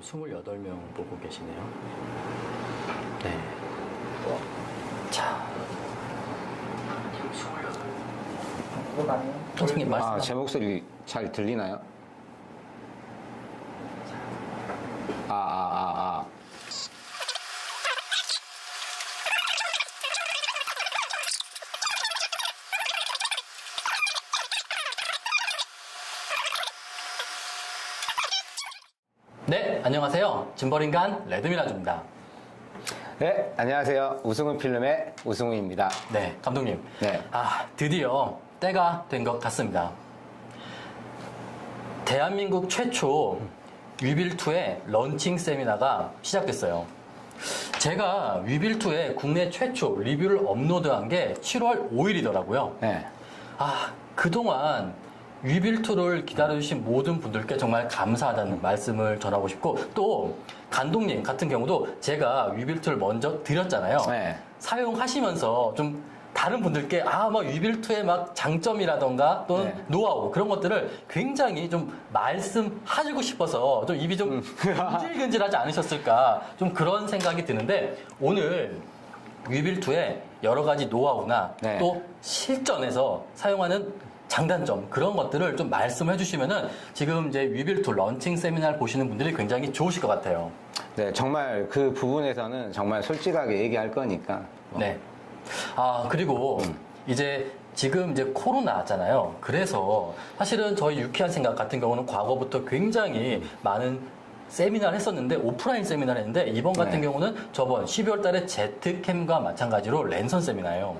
28명 보고 계시네요. 네. 자. 선생님 말씀. 제 목소리 잘 들리나요? 네, 안녕하세요. 짐벌인간 레드미라주입니다. 네, 안녕하세요. 우승우 필름의 우승우입니다. 네, 감독님. 네. 드디어 때가 된 것 같습니다. 대한민국 최초 위빌2의 런칭 세미나가 시작됐어요. 제가 위빌2의 국내 최초 리뷰를 업로드한 게 7월 5일이더라고요. 네. 그동안 위빌2를 기다려주신 모든 분들께 정말 감사하다는 말씀을 전하고 싶고, 또 감독님 같은 경우도 제가 위빌2를 먼저 드렸잖아요. 네. 사용하시면서 좀 다른 분들께 막 위빌2의 막 장점이라던가 또는 네. 노하우 그런 것들을 굉장히 좀 말씀하시고 싶어서 좀 입이 좀 근질근질하지 않으셨을까, 좀 그런 생각이 드는데, 오늘 위빌2의 여러 가지 노하우나 네. 또 실전에서 사용하는 장단점, 그런 것들을 좀 말씀해 주시면은 지금 이제 위빌2 런칭 세미나를 보시는 분들이 굉장히 좋으실 것 같아요. 네, 정말 그 부분에서는 정말 솔직하게 얘기할 거니까. 네. 그리고 지금 이제 코로나잖아요. 그래서 사실은 저희 유쾌한 생각 같은 경우는 과거부터 굉장히 많은 세미나를 했었는데, 오프라인 세미나를 했는데, 이번 같은 네. 경우는 저번 12월 달에 제트캠과 마찬가지로 랜선 세미나예요.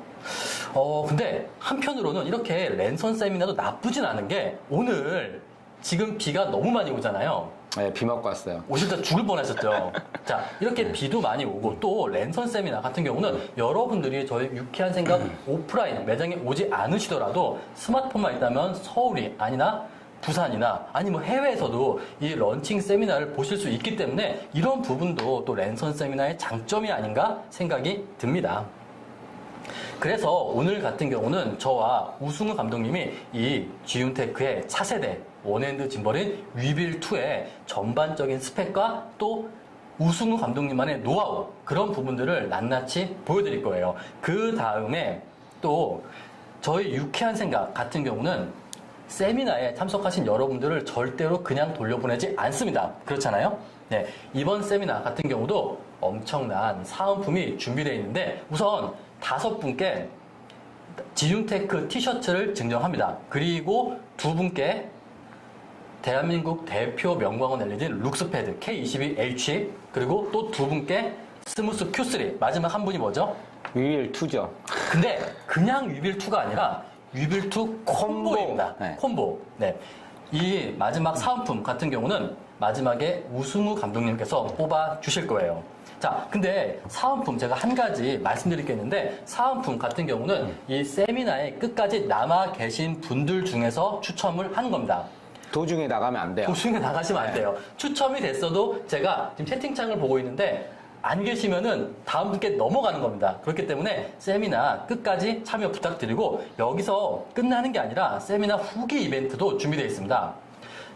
근데 한편으로는 이렇게 랜선 세미나도 나쁘진 않은 게, 오늘 지금 비가 너무 많이 오잖아요. 네, 비 맞고 왔어요. 오실 때 죽을 뻔하셨죠. 자, 이렇게 비도 많이 오고, 또 랜선 세미나 같은 경우는 여러분들이 저희 유쾌한 생각 오프라인 매장에 오지 않으시더라도 스마트폰만 있다면 서울이 아니나 부산이나 아니면 해외에서도 이 런칭 세미나를 보실 수 있기 때문에, 이런 부분도 또 랜선 세미나의 장점이 아닌가 생각이 듭니다. 그래서 오늘 같은 경우는 저와 우승우 감독님이 이 지윤테크의 차세대 원핸드 짐벌인 위빌2의 전반적인 스펙과 또 우승우 감독님만의 노하우, 그런 부분들을 낱낱이 보여드릴 거예요. 그 다음에 또 저희 유쾌한 생각 같은 경우는 세미나에 참석하신 여러분들을 절대로 그냥 돌려보내지 않습니다. 그렇잖아요? 네, 이번 세미나 같은 경우도 엄청난 사은품이 준비되어 있는데, 우선 5분께 지윤테크 티셔츠를 증정합니다. 그리고 2분께 대한민국 대표 명광원 LED 룩스패드 K22H, 그리고 또 2분께 스무스 Q3, 마지막 한 분이 뭐죠? 위빌2죠. 근데 그냥 위빌2가 아니라 위빌2 콤보입니다. 네. 콤보. 네. 이 마지막 사은품 같은 경우는 마지막에 우승우 감독님께서 뽑아 주실 거예요. 자, 근데 사은품 제가 한 가지 말씀드릴 게 있는데, 사은품 같은 경우는 이 세미나에 끝까지 남아 계신 분들 중에서 추첨을 하는 겁니다. 도중에 나가면 안 돼요. 도중에 나가시면 안 네. 돼요. 추첨이 됐어도 제가 지금 채팅창을 보고 있는데 안 계시면은 다음 분께 넘어가는 겁니다. 그렇기 때문에 세미나 끝까지 참여 부탁드리고, 여기서 끝나는 게 아니라 세미나 후기 이벤트도 준비되어 있습니다.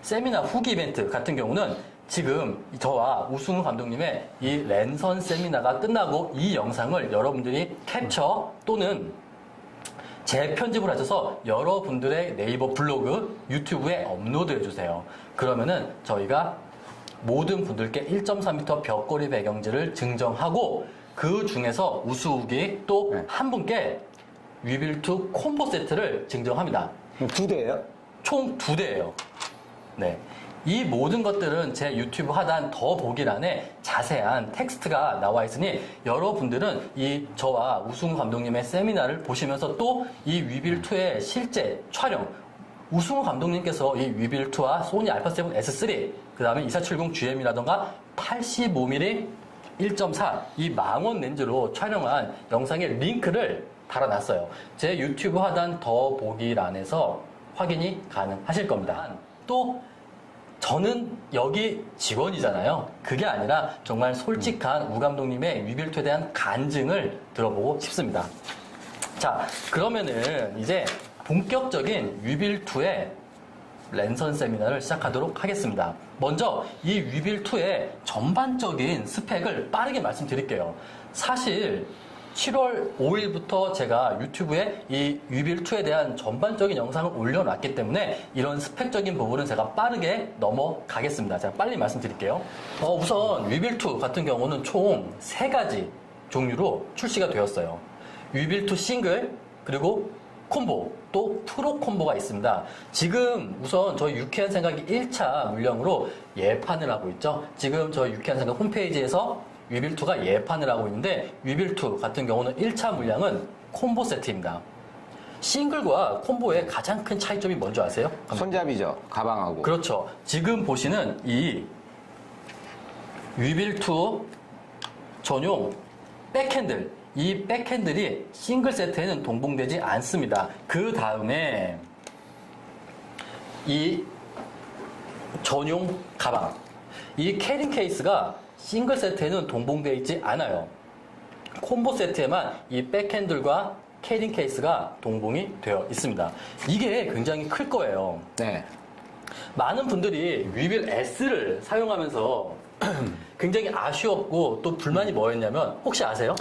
세미나 후기 이벤트 같은 경우는 지금 저와 우승우 감독님의 이 랜선 세미나가 끝나고 이 영상을 여러분들이 캡처 또는 재편집을 하셔서 여러분들의 네이버 블로그, 유튜브에 업로드해 주세요. 그러면은 저희가 모든 분들께 1.4m 벽걸이 배경지를 증정하고, 그 중에서 우수욱이 또 한 분께 위빌2 콤보 세트를 증정합니다. 2대예요? 총 2대예요. 네. 이 모든 것들은 제 유튜브 하단 더보기란에 자세한 텍스트가 나와 있으니, 여러분들은 이 저와 우승우 감독님의 세미나를 보시면서 또 이 위빌2의 실제 촬영, 우승우 감독님께서 이 위빌2와 소니 알파7 S3, 그 다음에 2470GM이라던가 85mm 1.4 이 망원 렌즈로 촬영한 영상의 링크를 달아놨어요. 제 유튜브 하단 더보기란에서 확인이 가능하실 겁니다. 또 저는 여기 직원이잖아요. 그게 아니라 정말 솔직한 우 감독님의 위빌2에 대한 간증을 들어보고 싶습니다. 자, 그러면은 이제 본격적인 위빌2의 랜선 세미나를 시작하도록 하겠습니다. 먼저 이 위빌2의 전반적인 스펙을 빠르게 말씀드릴게요. 사실 7월 5일부터 제가 유튜브에 이 위빌2에 대한 전반적인 영상을 올려놨기 때문에 이런 스펙적인 부분은 제가 빠르게 넘어가겠습니다. 제가 빨리 말씀드릴게요. 우선 위빌2 같은 경우는 총 3가지 종류로 출시가 되었어요. 위빌2 싱글, 그리고 콤보, 또 프로 콤보가 있습니다. 지금 우선 저희 유쾌한 생각이 1차 물량으로 예판을 하고 있죠. 지금 저희 유쾌한 생각 홈페이지에서 위빌2가 예판을 하고 있는데 위빌2 같은 경우는 1차 물량은 콤보 세트입니다. 싱글과 콤보의 가장 큰 차이점이 뭔지 아세요? 손잡이죠. 가방하고. 그렇죠. 지금 보시는 이 위빌2 전용 백핸들, 이 백핸들이 싱글 세트에는 동봉되지 않습니다. 그 다음에 이 전용 가방, 이 캐링 케이스가 싱글 세트에는 동봉되어 있지 않아요. 콤보 세트에만 이 백핸들과 캐링 케이스가 동봉이 되어 있습니다. 이게 굉장히 클 거예요. 네. 많은 분들이 위빌 S를 사용하면서 굉장히 아쉬웠고 또 불만이 뭐였냐면 혹시 아세요?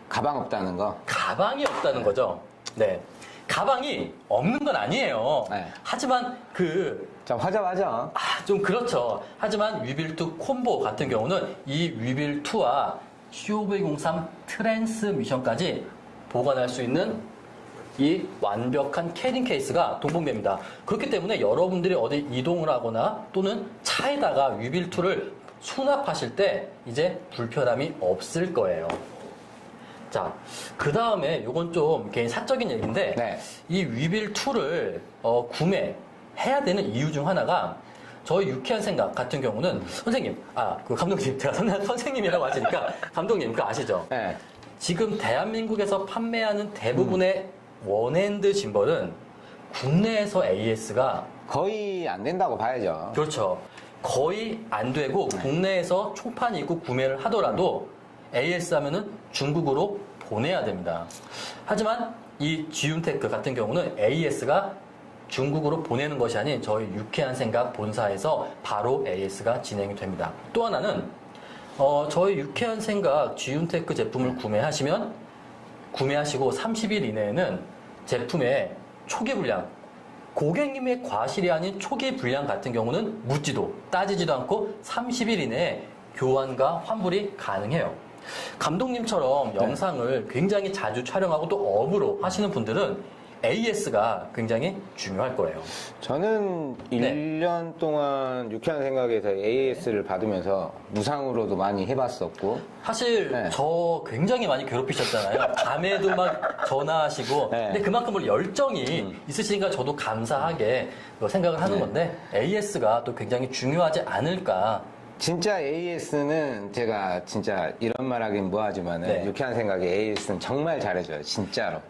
가방 없다는 거. 가방이 없다는 거죠. 네. 가방이 없는 건 아니에요. 네. 하지만 좀 화자하죠. 좀 그렇죠. 하지만 위빌2 콤보 같은 경우는 이 위빌2와 COV03 트랜스미션까지 보관할 수 있는 이 완벽한 캐링 케이스가 동봉됩니다. 그렇기 때문에 여러분들이 어디 이동을 하거나 또는 차에다가 위빌2를 수납하실 때 이제 불편함이 없을 거예요. 자, 그 다음에 요건 좀 개인 사적인 얘기인데 네. 이 위빌2를 구매해야 되는 이유 중 하나가 저희 유쾌한 생각 같은 경우는 선생님, 그 감독님, 제가 선생님이라고 하시니까 감독님 그거 아시죠? 네. 지금 대한민국에서 판매하는 대부분의 원핸드 짐벌은 국내에서 AS가 거의 안 된다고 봐야죠. 그렇죠. 거의 안 되고 국내에서 총판 입고 구매를 하더라도 AS 하면은 중국으로 보내야 됩니다. 하지만 이 지윤테크 같은 경우는 AS가 중국으로 보내는 것이 아닌 저희 유쾌한 생각 본사에서 바로 AS가 진행이 됩니다. 또 하나는 저희 유쾌한 생각 지윤테크 제품을 구매하시고 30일 이내에는 제품의 초기 불량, 고객님의 과실이 아닌 초기 불량 같은 경우는 묻지도 따지지도 않고 30일 이내에 교환과 환불이 가능해요. 감독님처럼 영상을 굉장히 자주 촬영하고 또 업으로 하시는 분들은 AS가 굉장히 중요할 거예요. 저는 네. 1년 동안 유쾌한 생각에서 AS를 받으면서 무상으로도 많이 해봤었고. 사실 네. 저 굉장히 많이 괴롭히셨잖아요. 밤에도 막 전화하시고. 네. 근데 그만큼 열정이 있으시니까 저도 감사하게 생각을 하는 네. 건데 AS가 또 굉장히 중요하지 않을까. 진짜 AS는 제가 진짜 이런 말 하긴 뭐하지만은 네. 유쾌한 생각에 AS는 정말 잘해줘요. 진짜로.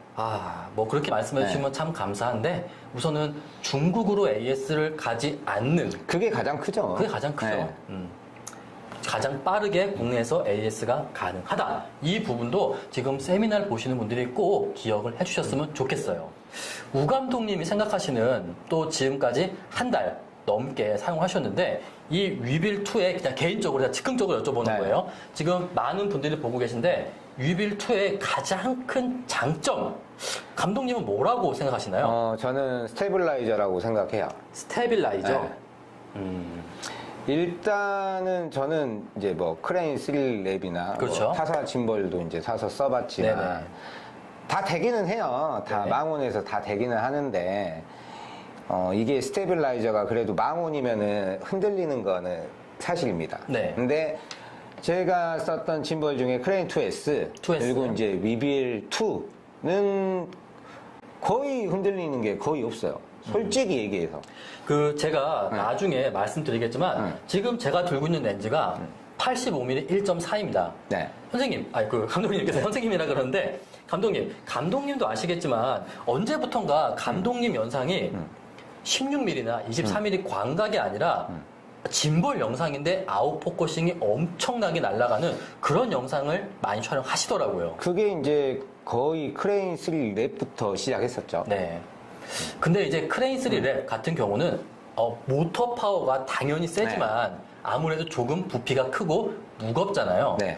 뭐 그렇게 말씀해 주시면 참 감사한데 우선은 중국으로 AS를 가지 않는 그게 가장 크죠. 그게 가장 크죠. 네. 가장 빠르게 국내에서 AS가 가능하다. 이 부분도 지금 세미나를 보시는 분들이 꼭 기억을 해주셨으면 좋겠어요. 우 감독님이 생각하시는 또 지금까지 한 달 넘게 사용하셨는데 이 위빌2의 그냥 개인적으로 즉흥적으로 여쭤보는 네. 거예요. 지금 많은 분들이 보고 계신데 위빌2의 가장 큰 장점 감독님은 뭐라고 생각하시나요? 저는 스테빌라이저라고 생각해요. 스테빌라이저. 네. 일단은 저는 이제 뭐 크레인 3랩이나 그렇죠. 뭐 타사 짐벌도 이제 사서 써봤지만 네네. 다 되기는 해요. 다 네네. 망원에서 다 되기는 하는데 이게 스테빌라이저가 그래도 망원이면은 흔들리는 거는 사실입니다. 네. 근데 제가 썼던 짐벌 중에 크레인 2S, 2S. 그리고 이제 위빌 2는 거의 흔들리는 게 거의 없어요. 솔직히 얘기해서. 제가 네. 나중에 말씀드리겠지만 네. 지금 제가 들고 있는 렌즈가 85mm 1.4입니다. 네. 선생님, 감독님께서 선생님이라 그러는데 감독님도 아시겠지만 언제부턴가 감독님 영상이 16mm나 23mm 광각이 아니라 짐벌 영상인데 아웃포커싱이 엄청나게 날아가는 그런 영상을 많이 촬영하시더라고요. 그게 이제 거의 크레인 3랩부터 시작했었죠. 네. 근데 이제 크레인 3랩 같은 경우는 모터 파워가 당연히 세지만 아무래도 조금 부피가 크고 무겁잖아요. 네.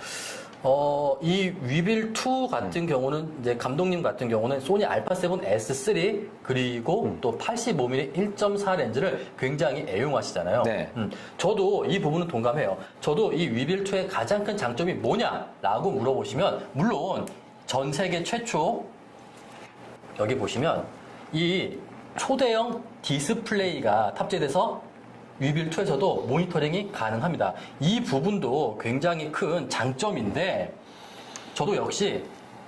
이 위빌2 같은 경우는 이제 감독님 같은 경우는 소니 알파7 S3 그리고 또 85mm 1.4 렌즈를 굉장히 애용하시잖아요. 네. 저도 이 부분은 동감해요. 저도 이 위빌2의 가장 큰 장점이 뭐냐라고 물어보시면 물론 전 세계 최초 여기 보시면 이 초대형 디스플레이가 탑재돼서 위빌2에서도 모니터링이 가능합니다. 이 부분도 굉장히 큰 장점인데 저도 역시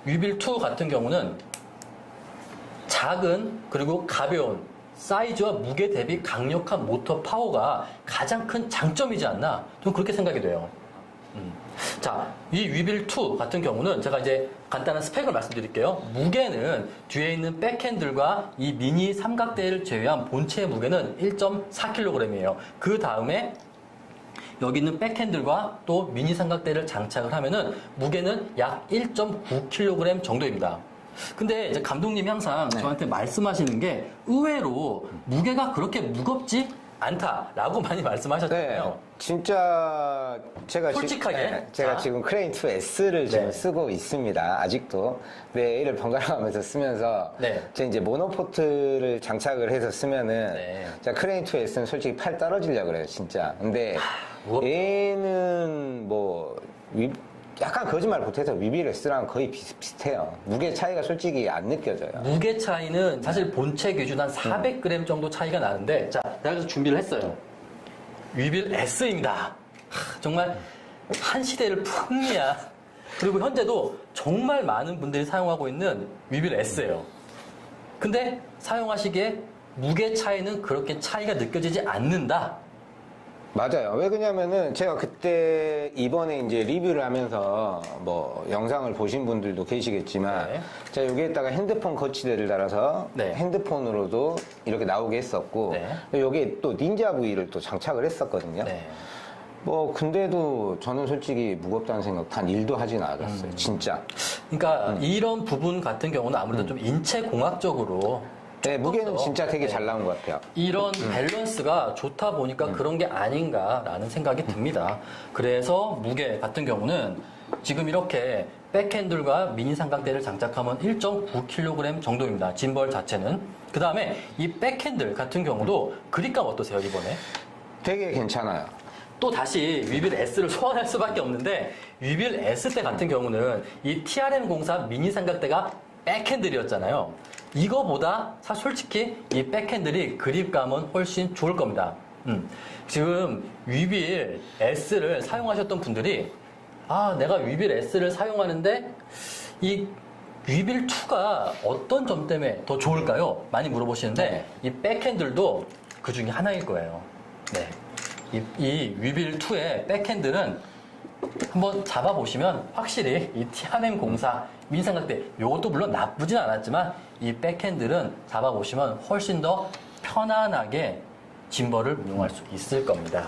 위빌2 같은 경우는 작은 그리고 가벼운 사이즈와 무게 대비 강력한 모터 파워가 가장 큰 장점이지 않나 좀 그렇게 생각이 돼요. 자, 이 위빌2 같은 경우는 제가 이제 간단한 스펙을 말씀드릴게요. 무게는 뒤에 있는 백핸들과 이 미니 삼각대를 제외한 본체의 무게는 1.4kg이에요. 그 다음에 여기 있는 백핸들과 또 미니 삼각대를 장착을 하면은 무게는 약 1.9kg 정도입니다. 근데 이제 감독님이 항상 저한테 말씀하시는 게 의외로 무게가 그렇게 무겁지 않다라고 많이 말씀하셨잖아요. 네, 진짜 제가 솔직하게 제가 자. 지금 크레인 2S를 지금 네. 쓰고 있습니다. 아직도 네, 이를 번갈아가면서 쓰면서 네. 제가 이제 모노포트를 장착을 해서 쓰면은 네. 자 크레인 2S는 솔직히 팔 떨어지려고 그래요, 진짜. 근데 무겁다. 얘는 뭐 약간 거짓말 못해서 위빌 S랑 거의 비슷해요. 무게 차이가 솔직히 안 느껴져요. 무게 차이는 사실 본체 기준 한 400g 정도 차이가 나는데 자, 제가 그래서 준비를 했어요. 위빌 S입니다. 정말 한 시대를 풍미한 그리고 현재도 정말 많은 분들이 사용하고 있는 위빌 S예요. 근데 사용하시기에 무게 차이는 그렇게 차이가 느껴지지 않는다. 맞아요. 왜 그러냐면은 제가 그때 이번에 이제 리뷰를 하면서 뭐 영상을 보신 분들도 계시겠지만 네. 제가 여기에다가 핸드폰 거치대를 달아서 네. 핸드폰으로도 이렇게 나오게 했었고 네. 여기에 또 닌자 V를 또 장착을 했었거든요. 네. 뭐 근데도 저는 솔직히 무겁다는 생각 단 1도 하진 않았어요. 진짜. 그러니까 이런 부분 같은 경우는 아무래도 좀 인체 공학적으로 네, 무게는 더, 진짜 되게 네. 잘 나온 것 같아요. 이런 밸런스가 좋다 보니까 그런 게 아닌가라는 생각이 듭니다. 그래서 무게 같은 경우는 지금 이렇게 백핸들과 미니 삼각대를 장착하면 1.9kg 정도입니다. 짐벌 자체는. 그 다음에 이 백핸들 같은 경우도 그립감 어떠세요, 이번에? 되게 괜찮아요. 또 다시 위빌 S를 소환할 수밖에 없는데 위빌 S 때 같은 경우는 이 TRM04 미니 삼각대가 백핸들이었잖아요. 이거보다 솔직히 이 백핸들이 그립감은 훨씬 좋을 겁니다. 지금 위빌 S를 사용하셨던 분들이 내가 위빌 S를 사용하는데 이 위빌 2가 어떤 점 때문에 더 좋을까요? 많이 물어보시는데 네. 이 백핸들도 그 중에 하나일 거예요. 네. 이 위빌 2의 백핸들은 한번 잡아보시면 확실히 이 TRM04 민삼각대 요것도 물론 나쁘진 않았지만 이 백핸들은 잡아보시면 훨씬 더 편안하게 짐벌을 운용할 수 있을 겁니다.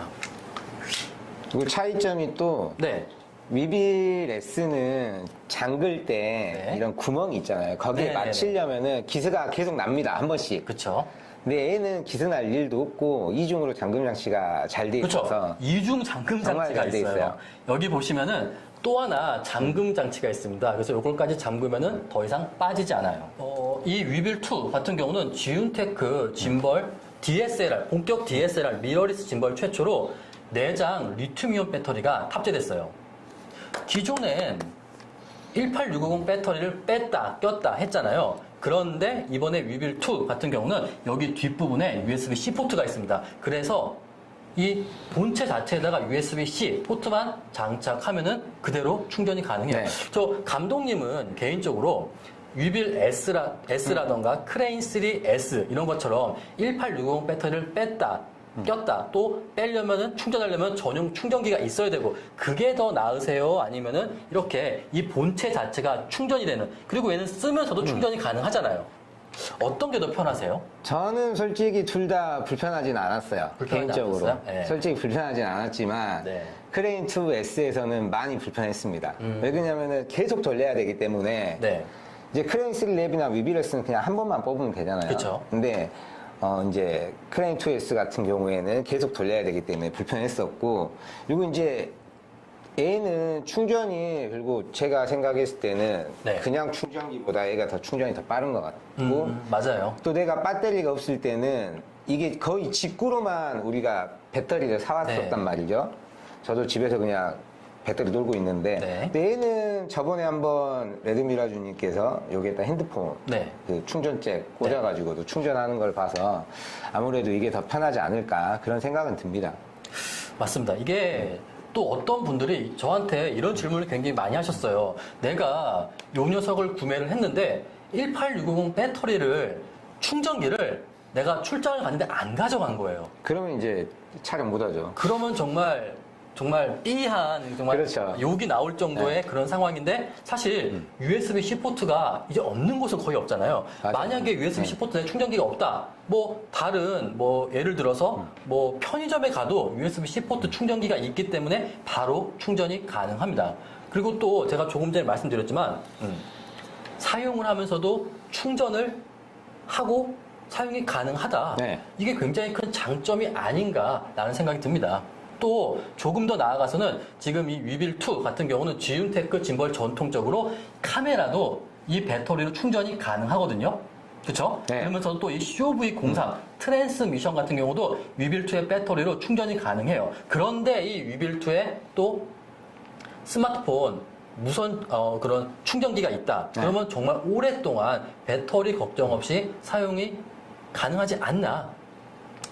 그리고 차이점이 또 네. 위빌 S는 잠글 때 네. 이런 구멍이 있잖아요. 거기에 네네네. 맞추려면은 기스가 계속 납니다. 한 번씩. 그쵸. 근데 얘는 기스 날 일도 없고 이중으로 잠금 장치가 잘 돼 그쵸. 있어서 이중 잠금 정말 장치가 잘돼 있어요. 있어요. 여기 보시면은 또 하나 잠금 장치가 있습니다. 그래서 요걸까지 잠그면은 더 이상 빠지지 않아요. 이 위빌2 같은 경우는 지윤테크 짐벌 DSLR, 본격 DSLR 미러리스 짐벌 최초로 내장 리튬이온 배터리가 탑재됐어요. 기존엔 18650 배터리를 뺐다 꼈다 했잖아요. 그런데 이번에 위빌2 같은 경우는 여기 뒷부분에 USB-C 포트가 있습니다. 그래서 이 본체 자체에다가 USB-C 포트만 장착하면은 그대로 충전이 가능해요. 네. 저 감독님은 개인적으로 위빌 S라던가 크레인 3S 이런 것처럼 18650 배터리를 뺐다 꼈다 또 빼려면은 충전하려면 전용 충전기가 있어야 되고 그게 더 나으세요? 아니면은 이렇게 이 본체 자체가 충전이 되는 그리고 얘는 쓰면서도 충전이 가능하잖아요. 어떤 게 더 편하세요? 저는 솔직히 둘 다 불편하진 않았어요. 불편하지 개인적으로. 않았어요? 네. 솔직히 불편하진 않았지만 네. 크레인 2S에서는 많이 불편했습니다. 왜 그러냐면은 계속 돌려야 되기 때문에 네. 이제 크레인 3랩이나 위빌 S는 그냥 한 번만 뽑으면 되잖아요. 그쵸. 근데 이제 크레인 2S 같은 경우에는 계속 돌려야 되기 때문에 불편했었고, 그리고 이제 얘는 충전이, 그리고 제가 생각했을 때는 네. 그냥 충전기보다 얘가 더 충전이 더 빠른 것 같고, 맞아요. 또 내가 배터리가 없을 때는 이게 거의 직구로만 우리가 배터리를 사왔었단 네. 말이죠. 저도 집에서 그냥 배터리 놀고 있는데, 네. 근데 얘는 저번에 한번 레드미라주님께서 여기에다 핸드폰 네. 그 충전잭 꽂아가지고도 충전하는 걸 봐서 아무래도 이게 더 편하지 않을까 그런 생각은 듭니다. 맞습니다. 이게 또 어떤 분들이 저한테 이런 질문을 굉장히 많이 하셨어요. 내가 요 녀석을 구매를 했는데 18650 배터리를 충전기를 내가 출장을 갔는데 안 가져간 거예요. 그러면 이제 촬영 못하죠. 그러면 정말 삐한 정말 그렇죠. 욕이 나올 정도의 그런 상황인데 사실 USB-C 포트가 이제 없는 곳은 거의 없잖아요. 맞아요. 만약에 USB-C 포트에 충전기가 없다. 뭐 다른 뭐 예를 들어서 뭐 편의점에 가도 USB-C 포트 충전기가 있기 때문에 바로 충전이 가능합니다. 그리고 또 제가 조금 전에 말씀드렸지만 사용을 하면서도 충전을 하고 사용이 가능하다. 네. 이게 굉장히 큰 장점이 아닌가라는 생각이 듭니다. 또 조금 더 나아가서는 지금 이 위빌2 같은 경우는 지윤테크 짐벌 전통적으로 카메라도 이 배터리로 충전이 가능하거든요. 그렇죠? 네. 그러면서 또 이 COV03 트랜스미션 같은 경우도 위빌2의 배터리로 충전이 가능해요. 그런데 이 위빌2에 또 스마트폰 무선 그런 충전기가 있다. 네. 그러면 정말 오랫동안 배터리 걱정 없이 사용이 가능하지 않나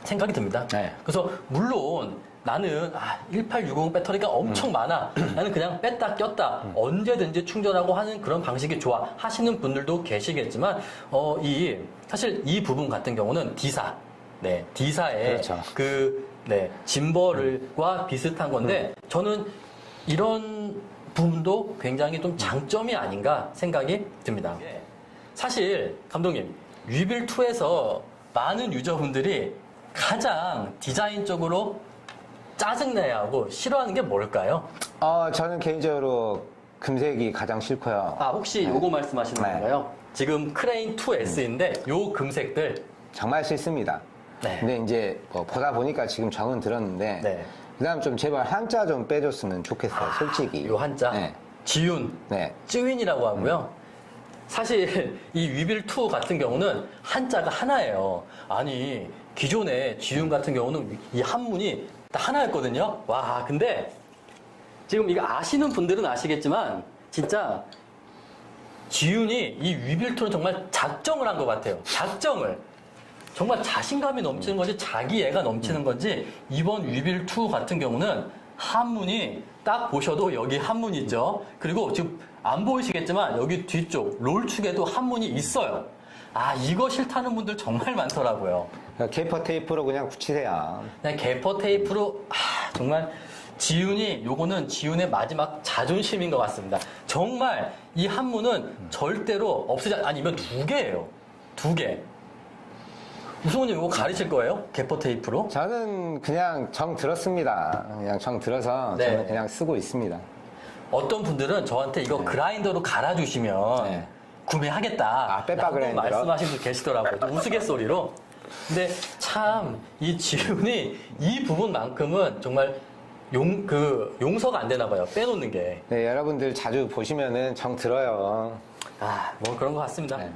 생각이 듭니다. 네. 그래서 물론 나는 1860 배터리가 엄청 많아. 나는 그냥 뺐다 꼈다 언제든지 충전하고 하는 그런 방식이 좋아 하시는 분들도 계시겠지만 사실 이 부분 같은 경우는 D사, 네, D사의 그렇죠. 짐벌과 비슷한 건데 저는 이런 부분도 굉장히 좀 장점이 아닌가 생각이 듭니다. 사실 감독님 위빌2에서 많은 유저분들이 가장 디자인적으로 짜증내야 하고 싫어하는 게 뭘까요? 저는 개인적으로 금색이 가장 싫고요. 혹시 요거 말씀하시는 네. 건가요? 지금 크레인 2S인데 요 금색들. 정말 싫습니다. 네. 근데 이제 뭐 보다 보니까 지금 정은 들었는데, 네. 그다음 좀 제발 한자 좀 빼줬으면 좋겠어요, 솔직히. 요 한자. 네. 지윤. 네. 쯔윈이라고 하고요. 사실 이 위빌2 같은 경우는 한자가 하나예요. 아니 기존의 지윤 같은 경우는 이 한문이 딱 하나였거든요. 와 근데 지금 이거 아시는 분들은 아시겠지만 진짜 지윤이 이 위빌2는 정말 작정을 한 것 같아요. 작정을. 정말 자신감이 넘치는 건지 자기애가 넘치는 건지 이번 위빌2 같은 경우는 한문이 딱 보셔도 여기 한문이 있죠. 그리고 지금 안 보이시겠지만 여기 뒤쪽 롤축에도 한문이 있어요. 이거 싫다는 분들 정말 많더라고요. 게이퍼 테이프로 그냥 붙이세요. 그냥 게퍼 테이프로 정말 지윤이 요거는 지윤의 마지막 자존심인 것 같습니다. 정말 이 한문은 절대로 아니면 2개예요. 2개. 우승우님 이거 가리실 거예요? 게퍼 테이프로? 저는 그냥 정 들었습니다. 그냥 정 들어서 네. 저는 그냥 쓰고 있습니다. 어떤 분들은 저한테 이거 그라인더로 갈아주시면 네. 구매하겠다. 빼빠 라고 그라인더로? 말씀하시는 분 계시더라고요. 또 우스갯소리로. 근데 참 이 지훈이 이 부분만큼은 정말 용서가 안 되나 봐요. 빼놓는 게. 네, 여러분들 자주 보시면은 정 들어요. 뭐 그런 것 같습니다. 네.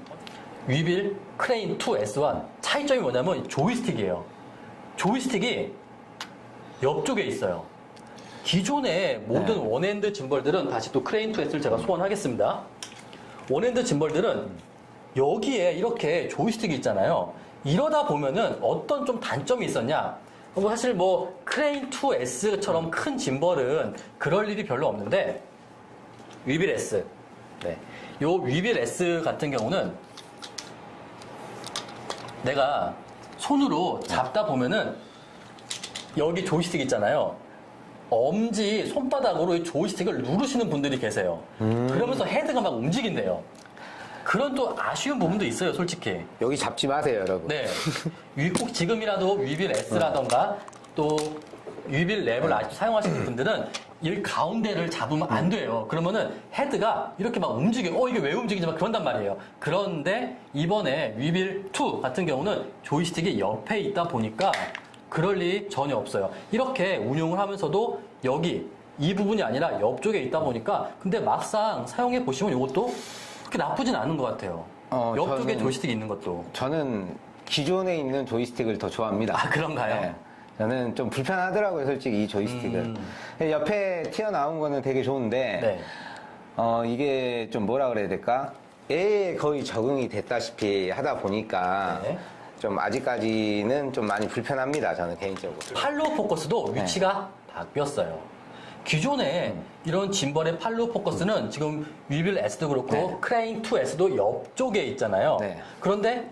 위빌 크레인 2S1 차이점이 뭐냐면 조이스틱이에요. 조이스틱이 옆쪽에 있어요. 기존의 모든 네. 원핸드 짐벌들은 다시 또 크레인 2S를 제가 소환하겠습니다. 원핸드 짐벌들은 여기에 이렇게 조이스틱이 있잖아요. 이러다 보면은 어떤 좀 단점이 있었냐? 사실 크레인 2S처럼 큰 짐벌은 그럴 일이 별로 없는데 위빌 S, 네, 요 위빌 S 같은 경우는 내가 손으로 잡다 보면은 여기 조이스틱 있잖아요. 엄지 손바닥으로 이 조이스틱을 누르시는 분들이 계세요. 그러면서 헤드가 막 움직인대요. 그런 또 아쉬운 부분도 있어요, 솔직히. 여기 잡지 마세요, 여러분. 네. 꼭 지금이라도 위빌 S라던가 또 유빌 랩을 아직도 사용하시는 분들은 이 가운데를 잡으면 안 돼요. 그러면은 헤드가 이렇게 막 움직여요. 이게 왜 움직이지? 막 그런단 말이에요. 그런데 이번에 위빌 2 같은 경우는 조이스틱이 옆에 있다 보니까 그럴 일이 전혀 없어요. 이렇게 운용을 하면서도 여기 이 부분이 아니라 옆쪽에 있다 보니까 근데 막상 사용해 보시면 이것도 그렇게 나쁘진 않은 것 같아요. 옆쪽에 조이스틱이 있는 것도. 저는 기존에 있는 조이스틱을 더 좋아합니다. 아, 그런가요? 네. 저는 좀 불편하더라고요, 솔직히 이 조이스틱은. 옆에 튀어나온 거는 되게 좋은데, 네. 이게 좀 뭐라 그래야 될까? A에 거의 적응이 됐다시피 하다 보니까 네. 좀 아직까지는 좀 많이 불편합니다, 저는 개인적으로. 팔로우 포커스도 위치가 바뀌었어요. 기존에 이런 짐벌의 팔로우 포커스는 지금 위빌 S도 그렇고 네. 크레인 2S도 옆쪽에 있잖아요. 네. 그런데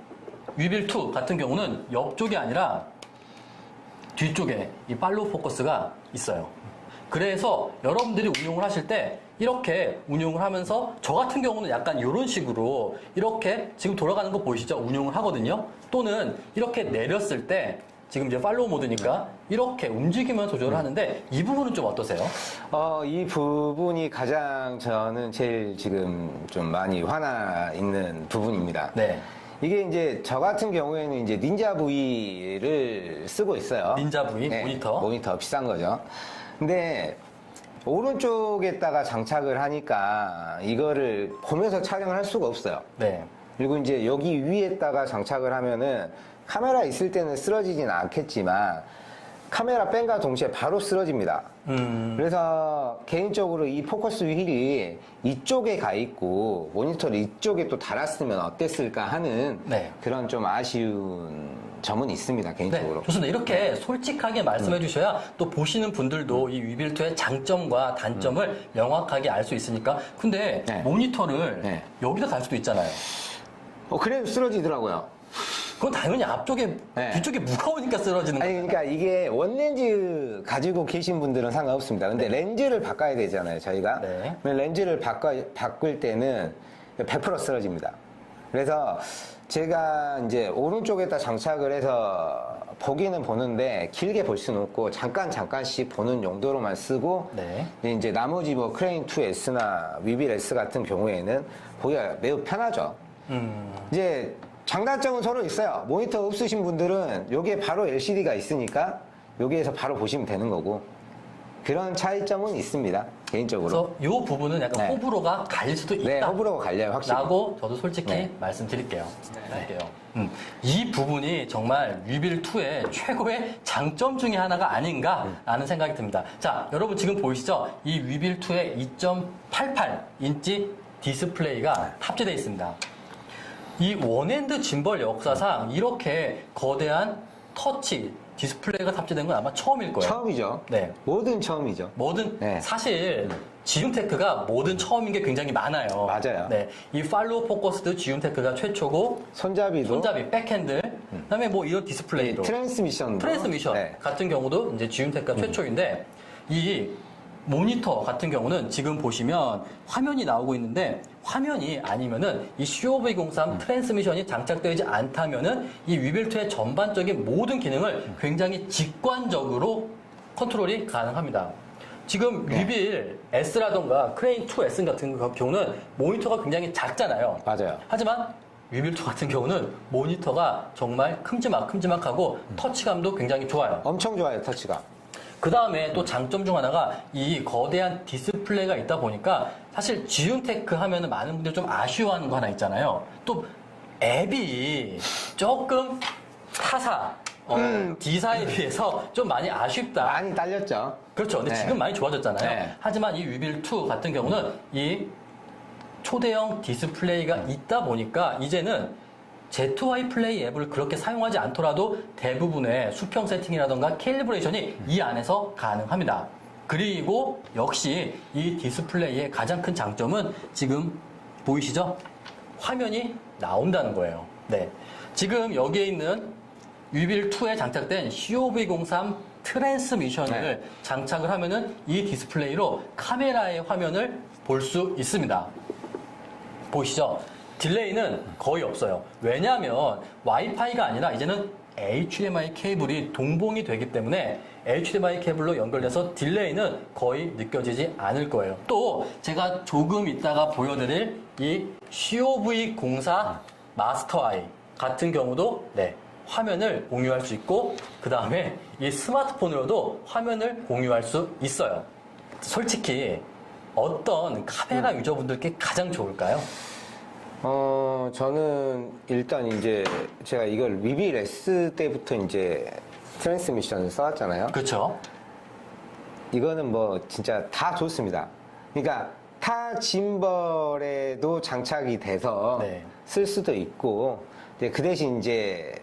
위빌 2 같은 경우는 옆쪽이 아니라 뒤쪽에 이 팔로우 포커스가 있어요. 그래서 여러분들이 운용을 하실 때 이렇게 운용을 하면서 저 같은 경우는 약간 이런 식으로 이렇게 지금 돌아가는 거 보이시죠? 운용을 하거든요. 또는 이렇게 내렸을 때 지금 이제 팔로우 모드니까 이렇게 움직이면서 조절을 하는데 이 부분은 좀 어떠세요? 이 부분이 가장 저는 제일 지금 좀 많이 화나 있는 부분입니다. 네. 이게 이제 저 같은 경우에는 이제 닌자 V를 쓰고 있어요. 닌자 V 네, 모니터. 모니터 비싼 거죠. 근데 오른쪽에다가 장착을 하니까 이거를 보면서 촬영을 할 수가 없어요. 네. 그리고 이제 여기 위에다가 장착을 하면은 카메라 있을 때는 쓰러지진 않겠지만 카메라 뺀과 동시에 바로 쓰러집니다. 그래서 개인적으로 이 포커스 휠이 이쪽에 가 있고 모니터를 이쪽에 또 달았으면 어땠을까 하는 네. 그런 좀 아쉬운 점은 있습니다, 개인적으로. 네, 좋습니다. 이렇게 솔직하게 말씀해 주셔야 또 보시는 분들도 이 위빌트의 장점과 단점을 명확하게 알 수 있으니까. 근데 네. 모니터를 네. 여기다 달 수도 있잖아요. 그래도 쓰러지더라고요. 그건 당연히 앞쪽에, 네. 뒤쪽에 무거우니까 쓰러지는 아니, 거예요. 그러니까 이게 원렌즈 가지고 계신 분들은 상관없습니다. 근데 렌즈를 바꿔야 되잖아요, 저희가. 네. 렌즈를 바꿀 때는 100% 쓰러집니다. 그래서 제가 이제 오른쪽에다 장착을 해서 보기는 보는데 길게 볼 수는 없고 잠깐씩 보는 용도로만 쓰고 네. 이제 나머지 뭐 크레인 2S나 위빌 S 같은 경우에는 보기가 매우 편하죠. 이제 장단점은 서로 있어요. 모니터 없으신 분들은 여기에 바로 LCD가 있으니까 여기에서 바로 보시면 되는 거고 그런 차이점은 있습니다. 개인적으로. 그래서 이 부분은 약간 네. 호불호가 갈릴 수도 있다. 네, 호불호가 갈려요, 확실히. 라고 저도 솔직히 네. 말씀드릴게요. 할게요. 이 부분이 정말 위빌2의 최고의 장점 중에 하나가 아닌가라는 생각이 듭니다. 자, 여러분 지금 보이시죠? 이 위빌2의 2.88인치 디스플레이가 탑재되어 있습니다. 이 원핸드 짐벌 역사상 이렇게 거대한 터치 디스플레이가 탑재된 건 아마 처음일 거예요. 처음이죠. 네. 뭐든 처음이죠. 뭐든 네. 사실 지움테크가 뭐든 처음인 게 굉장히 많아요. 맞아요. 네, 이 팔로우 포커스도 지움테크가 최초고 손잡이도. 손잡이, 백핸들, 그다음에 뭐 이런 디스플레이도 트랜스미션도. 트랜스미션 네. 같은 경우도 이제 지움테크가 최초인데 이 모니터 같은 경우는 지금 보시면 화면이 나오고 있는데 화면이 아니면은 이 COV03 트랜스미션이 장착되지 않다면은 이 위빌트의 전반적인 모든 기능을 굉장히 직관적으로 컨트롤이 가능합니다. 지금 네. 위빌 S라던가 크레인 2S 같은 경우는 모니터가 굉장히 작잖아요. 맞아요. 하지만 위빌2 같은 경우는 모니터가 정말 큼지막하고 터치감도 굉장히 좋아요. 엄청 좋아요, 터치가. 그 다음에 또 장점 중 하나가 이 거대한 디스플레이가 있다 보니까 사실 지움테크 하면은 많은 분들이 좀 아쉬워하는 거 하나 있잖아요. 또 앱이 조금 타사, D사에 비해서 좀 많이 아쉽다. 많이 딸렸죠. 그렇죠. 근데 네. 지금 많이 좋아졌잖아요. 네. 하지만 이 위빌2 같은 경우는 이 초대형 디스플레이가 있다 보니까 이제는 Z2Y 플레이 앱을 그렇게 사용하지 않더라도 대부분의 수평 세팅이라던가 캘리브레이션이 이 안에서 가능합니다. 그리고 역시 이 디스플레이의 가장 큰 장점은 지금 보이시죠? 화면이 나온다는 거예요. 네. 지금 여기에 있는 위빌2에 장착된 COV03 트랜스미션을 네. 장착을 하면은 이 디스플레이로 카메라의 화면을 볼 수 있습니다. 보이시죠? 딜레이는 거의 없어요. 왜냐하면 와이파이가 아니라 이제는 HDMI 케이블이 동봉이 되기 때문에 HDMI 케이블로 연결돼서 딜레이는 거의 느껴지지 않을 거예요. 또 제가 조금 이따가 보여드릴 이 COV04 마스터 아이 같은 경우도 네, 화면을 공유할 수 있고 그 다음에 이 스마트폰으로도 화면을 공유할 수 있어요. 솔직히 어떤 카메라 유저분들께 가장 좋을까요? 저는 일단 이제 제가 이걸 위빌 S 때부터 이제 트랜스미션을 써왔잖아요. 그렇죠. 이거는 뭐 진짜 다 좋습니다. 그러니까 타 짐벌에도 장착이 돼서 네. 쓸 수도 있고, 근데 그 대신 이제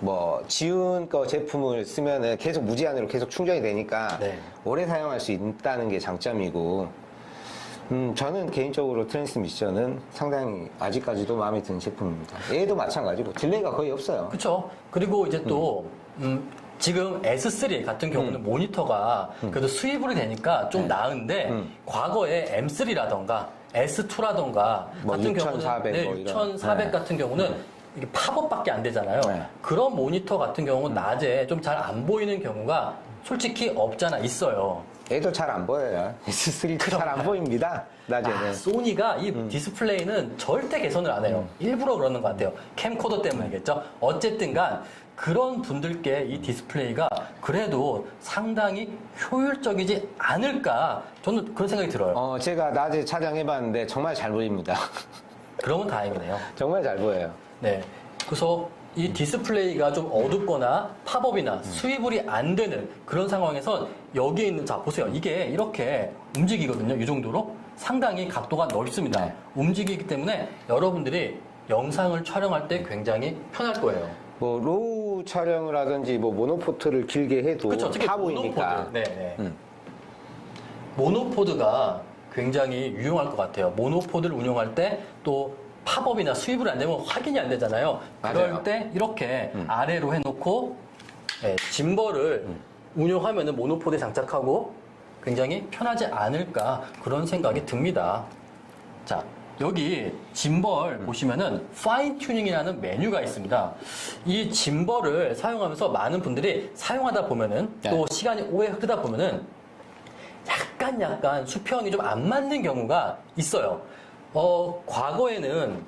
뭐 지운 거 제품을 쓰면은 계속 무제한으로 계속 충전이 되니까 네. 오래 사용할 수 있다는 게 장점이고, 저는 개인적으로 트랜스미션은 상당히 아직까지도 마음에 드는 제품입니다. 얘도 마찬가지고 딜레이가 거의 없어요. 그렇죠. 그리고 이제 또 지금 S3 같은 경우는 모니터가 그래도 수입으로 되니까 좀 네. 나은데 과거에 M3라던가 S2라던가 뭐 같은 6400 경우는 뭐 이런. 6400 네. 같은 경우는 이게 팝업밖에 안 되잖아요. 네. 그런 모니터 같은 경우는 낮에 좀 잘 안 보이는 경우가 솔직히 없잖아 있어요. 얘도 잘 안 보여요. S3도 잘 안 보입니다. 낮에는. 소니가 이 디스플레이는 절대 개선을 안 해요. 일부러 그러는 것 같아요. 캠코더 때문이겠죠. 어쨌든 간 그런 분들께 이 디스플레이가 그래도 상당히 효율적이지 않을까 저는 그런 생각이 들어요. 제가 낮에 촬영해봤는데 정말 잘 보입니다. 그러면 다행이네요. 정말 잘 보여요. 네. 그래서 이 디스플레이가 좀 어둡거나 팝업이나 수위불이 안 되는 그런 상황에서 여기에 있는, 자, 보세요. 이게 이렇게 움직이거든요. 이 정도로. 상당히 각도가 넓습니다. 네. 움직이기 때문에 여러분들이 영상을 촬영할 때 굉장히 편할 거예요. 뭐 로우 촬영을 하든지 뭐 모노포트를 길게 해도 그렇죠. 특히 다 보이니까. 모노포드. 네, 네. 모노포드가 굉장히 유용할 것 같아요. 모노포드를 운영할 때 또 팝업이나 수입을 안 되면 확인이 안 되잖아요. 그럴 맞아요. 때 이렇게 아래로 해놓고 네, 짐벌을 운영하면은 모노포드에 장착하고 굉장히 편하지 않을까 그런 생각이 듭니다. 자, 여기 짐벌 보시면은 파인 튜닝이라는 메뉴가 있습니다. 이 짐벌을 사용하면서 많은 분들이 사용하다 보면은 또 시간이 오래 흐르다 보면은 약간 수평이 좀 안 맞는 경우가 있어요. 과거에는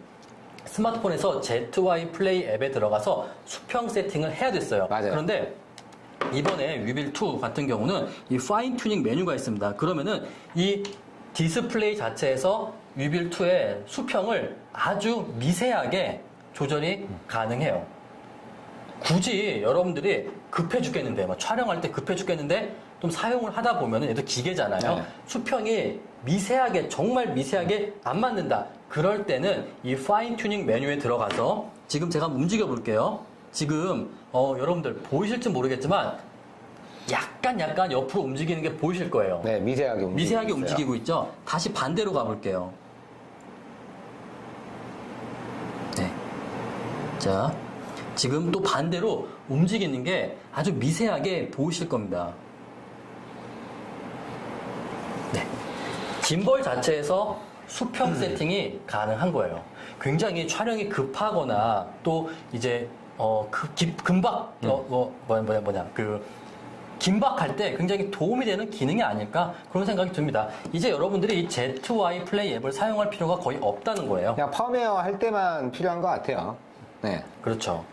스마트폰에서 ZY 플레이 앱에 들어가서 수평 세팅을 해야 됐어요. 맞아요. 그런데 이번에 위빌2 같은 경우는 이 파인 튜닝 메뉴가 있습니다. 그러면은 이 디스플레이 자체에서 위빌2의 수평을 아주 미세하게 조절이 가능해요. 굳이 여러분들이 급해 죽겠는데, 막 촬영할 때 급해 죽겠는데 좀 사용을 하다 보면은 얘도 기계잖아요. 네. 수평이 미세하게, 정말 미세하게 안 맞는다. 그럴 때는 이 파인 튜닝 메뉴에 들어가서 지금 제가 한번 움직여 볼게요. 지금 여러분들 보이실지 모르겠지만 약간 옆으로 움직이는 게 보이실 거예요. 네, 미세하게 움직이고 있죠. 다시 반대로 가볼게요. 네. 자, 지금 또 반대로 움직이는 게 아주 미세하게 보이실 겁니다. 네. 짐벌 자체에서 수평 세팅이 가능한 거예요. 굉장히 촬영이 급하거나 또 이제 긴박할 때 굉장히 도움이 되는 기능이 아닐까 그런 생각이 듭니다. 이제 여러분들이 이 ZY 플레이 앱을 사용할 필요가 거의 없다는 거예요. 그냥 펌웨어 할 때만 필요한 것 같아요. 네. 그렇죠.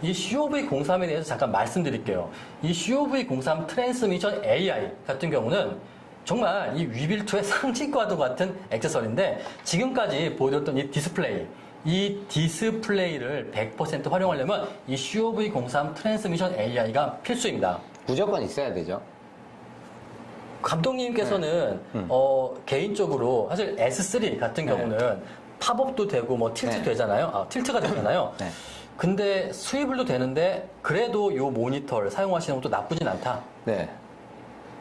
이 COV03에 대해서 잠깐 말씀드릴게요. 이 COV03 트랜스미션 AI 같은 경우는 정말 이 위빌2의 상징과도 같은 액세서리인데 지금까지 보여드렸던 이 디스플레이를 100% 활용하려면 이 COV03 트랜스미션 AI가 필수입니다. 무조건 있어야 되죠. 감독님께서는 개인적으로 사실 S3 같은 경우는 팝업도 되고 뭐 틸트 되잖아요. 틸트가 되잖아요. 네. 근데 스위블도 되는데 그래도 이 모니터를 사용하시는 것도 나쁘진 않다. 네.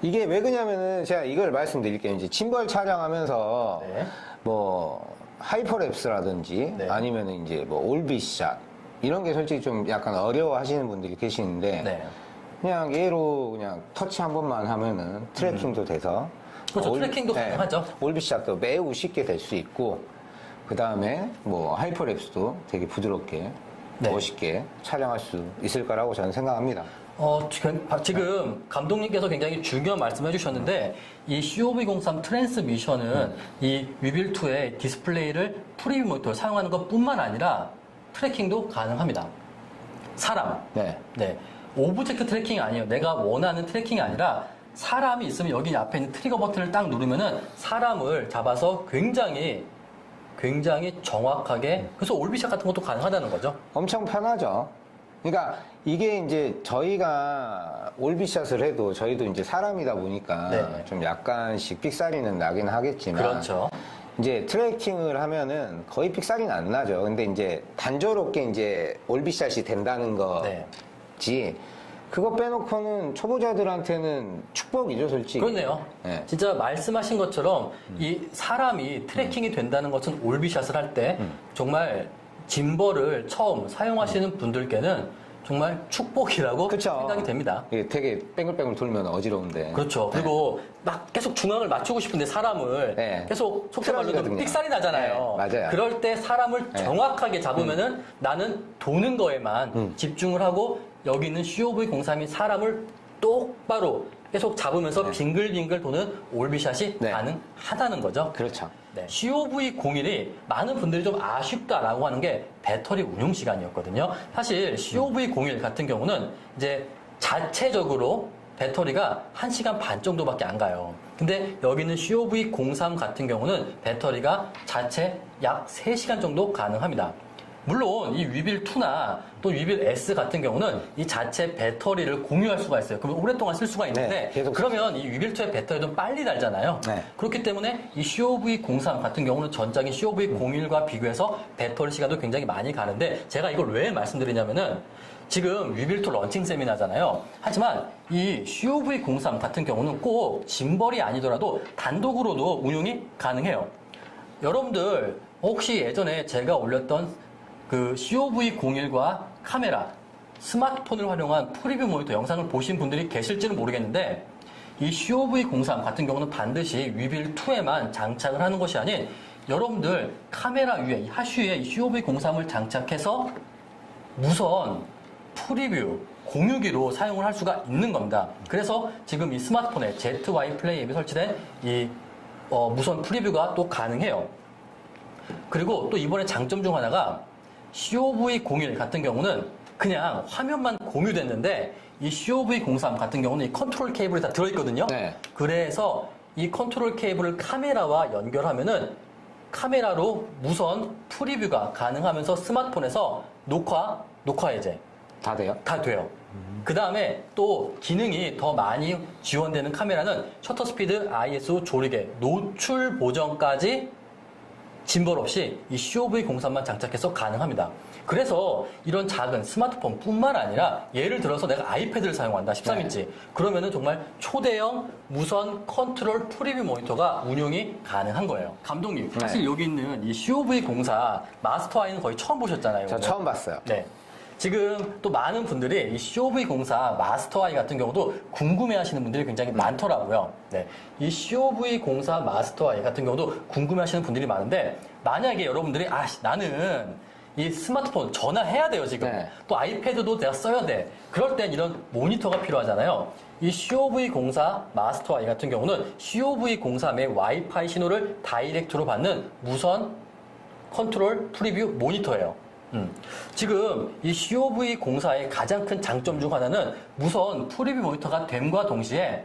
이게 왜 그러냐면은 제가 이걸 말씀드릴게요. 이제 짐벌 촬영하면서 네. 뭐 하이퍼랩스라든지 네. 아니면은 이제 뭐 올빗샷 이런 게 솔직히 좀 약간 어려워 하시는 분들이 계시는데 네. 그냥 얘로 그냥 터치 한 번만 하면은 트래킹도 돼서 그렇죠. 트래킹도 가능하죠. 올빗샷도 매우 쉽게 될 수 있고 그 다음에 뭐 하이퍼랩스도 되게 부드럽게 네. 멋있게 촬영할 수 있을 거라고 저는 생각합니다. 지금 감독님께서 굉장히 중요한 말씀을 해주셨는데 이 COV03 트랜스미션은 이 위빌2의 디스플레이를 프리뷰 모니터를 사용하는 것뿐만 아니라 트래킹도 가능합니다. 사람, 네. 네, 오브젝트 트래킹이 아니에요. 내가 원하는 트래킹이 아니라 사람이 있으면 여기 앞에 있는 트리거 버튼을 딱 누르면은 사람을 잡아서 굉장히 정확하게 그래서 올비샷 같은 것도 가능하다는 거죠. 엄청 편하죠. 그러니까 이게 이제 저희가 올비샷을 해도 저희도 이제 사람이다 보니까 네. 좀 약간씩 픽사리는 나긴 하겠지만 그렇죠. 이제 트래킹을 하면은 거의 픽사리는 안 나죠. 근데 이제 단조롭게 이제 올비샷이 된다는 네. 거지. 그거 빼놓고는 초보자들한테는 축복이죠, 솔직히. 그렇네요. 네. 진짜 말씀하신 것처럼 이 사람이 트래킹이 된다는 것은 올비샷을 할 때 정말 짐벌을 처음 사용하시는 분들께는 정말 축복이라고 그쵸. 생각이 됩니다. 이게 되게 뺑글뺑글 돌면 어지러운데. 그렇죠. 그리고 막 계속 중앙을 맞추고 싶은데 사람을 네. 계속 속된 말로 틀어지거든요. 삑살이 나잖아요. 네, 맞아요. 그럴 때 사람을 네. 정확하게 잡으면은 나는 도는 거에만 집중을 하고 여기 있는 COV03이 사람을 똑바로 계속 잡으면서 네. 빙글빙글 도는 올비샷이 네. 가능하다는 거죠. 그렇죠. 네. COV01이 많은 분들이 좀 아쉽다라고 하는 게 배터리 운용 시간이었거든요. 사실 COV01 같은 경우는 이제 자체적으로 배터리가 1시간 반 정도밖에 안 가요. 근데 여기는 COV03 같은 경우는 배터리가 자체 약 3시간 정도 가능합니다. 물론 이 위빌2나 또 위빌S 같은 경우는 이 자체 배터리를 공유할 수가 있어요. 그러면 오랫동안 쓸 수가 있는데 네, 계속 그러면 이 위빌2의 배터리도 빨리 닳잖아요. 네. 그렇기 때문에 이 COV03 같은 경우는 전작인 COV01과 비교해서 배터리 시간도 굉장히 많이 가는데 제가 이걸 왜 말씀드리냐면은 지금 위빌2 런칭 세미나잖아요. 하지만 이 COV03 같은 경우는 꼭 짐벌이 아니더라도 단독으로도 운용이 가능해요. 여러분들 혹시 예전에 제가 올렸던 그 COV01과 카메라, 스마트폰을 활용한 프리뷰 모니터 영상을 보신 분들이 계실지는 모르겠는데 이 COV03 같은 경우는 반드시 위빌2에만 장착을 하는 것이 아닌 여러분들 카메라 위에, 이 하슈에 이 COV03을 장착해서 무선 프리뷰 공유기로 사용을 할 수가 있는 겁니다. 그래서 지금 이 스마트폰에 ZY 플레이 앱이 설치된 이 무선 프리뷰가 또 가능해요. 그리고 또 이번에 장점 중 하나가 COV01 같은 경우는 그냥 화면만 공유됐는데 이 COV03 같은 경우는 이 컨트롤 케이블이 다 들어있거든요. 네. 그래서 이 컨트롤 케이블을 카메라와 연결하면은 카메라로 무선 프리뷰가 가능하면서 스마트폰에서 녹화 해제 다 돼요? 다 돼요. 그 다음에 또 기능이 더 많이 지원되는 카메라는 셔터 스피드, ISO 조리개, 노출 보정까지 짐벌 없이 이 COV03만 장착해서 가능합니다. 그래서 이런 작은 스마트폰뿐만 아니라 예를 들어서 내가 아이패드를 사용한다, 13인치. 그러면은 정말 초대형 무선 컨트롤 프리뷰 모니터가 운용이 가능한 거예요. 감독님, 사실 여기 있는 이 COV04 마스터 아이는 거의 처음 보셨잖아요. 저 오늘. 처음 봤어요. 네. 지금 또 많은 분들이 이 COV04 마스터 아이 같은 경우도 궁금해 하시는 분들이 굉장히 많더라고요. 네. 이 COV04 마스터 아이 같은 경우도 궁금해 하시는 분들이 많은데, 만약에 여러분들이, 나는 이 스마트폰 전화해야 돼요, 지금. 네. 또 아이패드도 내가 써야 돼. 그럴 땐 이런 모니터가 필요하잖아요. 이 COV04 마스터 아이 같은 경우는 COV03의 와이파이 신호를 다이렉트로 받는 무선 컨트롤 프리뷰 모니터예요. 지금 이 COV04의 가장 큰 장점 중 하나는 무선 프리뷰 모니터가 됨과 동시에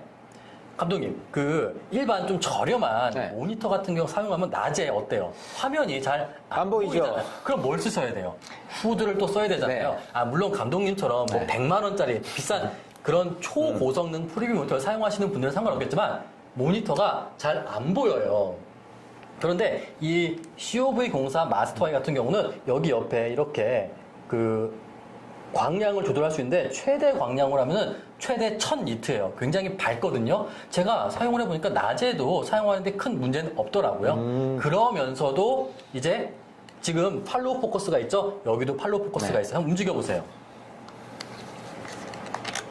감독님, 그 일반 좀 저렴한 네. 모니터 같은 경우 사용하면 낮에 어때요? 화면이 잘 안 안 보이죠? 보이잖아요. 그럼 뭘 쓰셔야 돼요? 후드를 또 써야 되잖아요. 네. 물론 감독님처럼 뭐 네. 100만 원짜리 비싼 그런 초고성능 프리뷰 모니터를 사용하시는 분들은 상관없겠지만 모니터가 잘 안 보여요. 그런데 이 COV04 마스터 아이 같은 경우는 여기 옆에 이렇게 그 광량을 조절할 수 있는데 최대 광량으로 하면은 최대 1000니트예요. 굉장히 밝거든요. 제가 사용을 해보니까 낮에도 사용하는데 큰 문제는 없더라고요. 그러면서도 이제 지금 팔로우 포커스가 있죠? 여기도 팔로우 포커스가 네. 있어요. 한번 움직여보세요.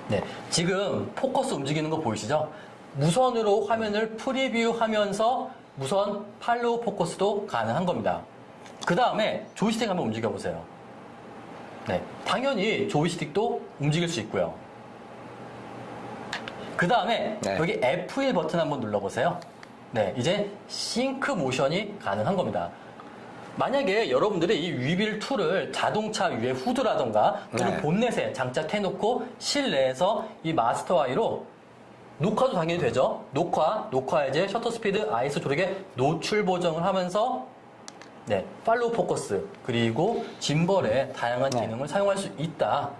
네, 지금 포커스 움직이는 거 보이시죠? 무선으로 화면을 프리뷰하면서 무선 팔로우 포커스도 가능한 겁니다. 그 다음에 조이스틱 한번 움직여보세요. 네, 당연히 조이스틱도 움직일 수 있고요. 그 다음에 네. 여기 F1 버튼 한번 눌러보세요. 네, 이제 싱크 모션이 가능한 겁니다. 만약에 여러분들이 이 위빌 2를 자동차 위에 후드라던가 또는 네. 본넷에 장착해놓고 실내에서 이 마스터 아이로 녹화도 당연히 되죠. 녹화 해제, 셔터 스피드, ISO 조력의 노출 보정을 하면서 네, 팔로우 포커스 그리고 짐벌의 다양한 네. 기능을 사용할 수 있다.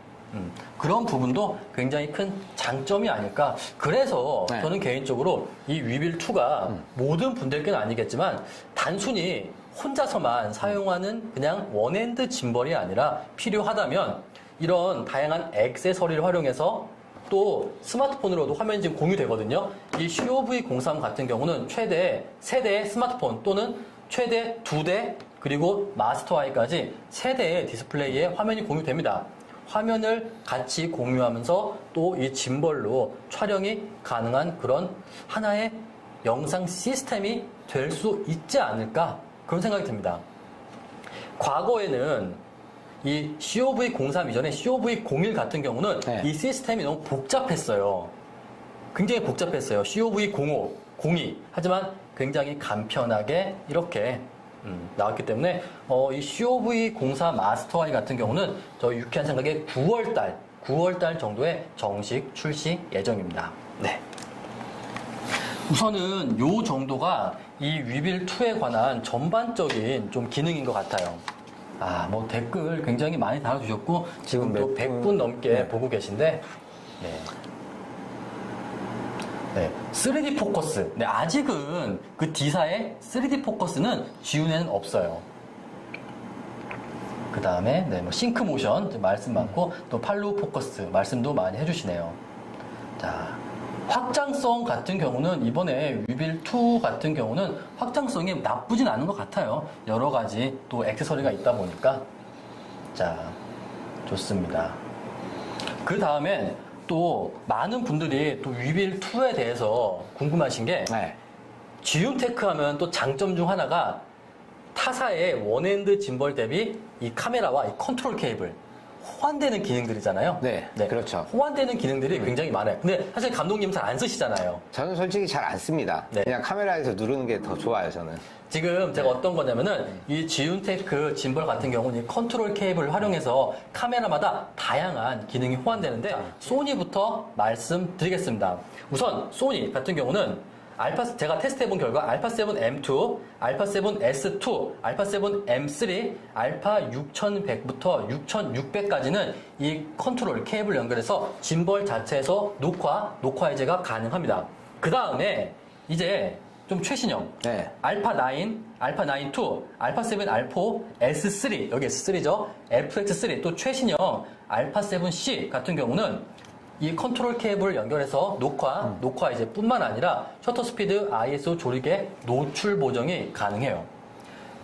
그런 부분도 굉장히 큰 장점이 아닐까. 그래서 네. 저는 개인적으로 이 위빌 2가 모든 분들께는 아니겠지만 단순히 혼자서만 사용하는 그냥 원핸드 짐벌이 아니라 필요하다면 이런 다양한 액세서리를 활용해서 또 스마트폰으로도 화면이 지금 공유되거든요. 이 COV03 같은 경우는 최대 3대의 스마트폰 또는 최대 2대 그리고 마스터 아이까지 3대의 디스플레이에 화면이 공유됩니다. 화면을 같이 공유하면서 또 이 짐벌로 촬영이 가능한 그런 하나의 영상 시스템이 될 수 있지 않을까 그런 생각이 듭니다. 과거에는 이 COV03 이전에 COV01 같은 경우는 네. 이 시스템이 너무 복잡했어요. 굉장히 복잡했어요. COV05, 02. 하지만 굉장히 간편하게 이렇게 나왔기 때문에 이 COV04 마스터 아이 같은 경우는 저희 유쾌한 생각에 9월달 정도에 정식 출시 예정입니다. 네. 우선은 요 정도가 이 위빌 2에 관한 전반적인 좀 기능인 것 같아요. 뭐 댓글 굉장히 많이 달아주셨고 지금 또 100분 넘게 네. 보고 계신데 네, 3D 포커스. 네, 아직은 그 D사의 3D 포커스는 지운에는 없어요. 그 다음에 뭐 싱크 모션 말씀 많고 또 팔로우 포커스 말씀도 많이 해주시네요. 자, 확장성 같은 경우는 이번에 위빌 2 같은 경우는 확장성이 나쁘진 않은 것 같아요. 여러 가지 또 액세서리가 있다 보니까. 자, 좋습니다. 그 다음엔 또 많은 분들이 또 위빌 2에 대해서 궁금하신 게 네. 지움테크 하면 또 장점 중 하나가 타사의 원핸드 짐벌 대비 이 카메라와 이 컨트롤 케이블 호환되는 기능들이잖아요. 네, 그렇죠. 호환되는 기능들이 굉장히 많아요. 근데 사실 감독님 잘 안 쓰시잖아요. 저는 솔직히 잘 안 씁니다. 네. 그냥 카메라에서 누르는 게 더 좋아요, 저는. 지금 제가 어떤 거냐면은 이 지운테크 짐벌 같은 경우는 이 컨트롤 케이블을 활용해서 카메라마다 다양한 기능이 호환되는데 소니부터 말씀드리겠습니다. 우선 소니 같은 경우는 제가 테스트해본 결과 알파7M2, 알파7S2, 알파7M3, 알파 6100부터 6600까지는 이 컨트롤 케이블 연결해서 짐벌 자체에서 녹화 해제가 가능합니다. 그 다음에 이제 좀 최신형 네. 알파9, 알파9-2, 알파7R4, S3, 여기 S3죠. FX3, 또 최신형 알파7C 같은 경우는 이 컨트롤 케이블을 연결해서 녹화 이제 뿐만 아니라 셔터 스피드, ISO 조립의 노출 보정이 가능해요.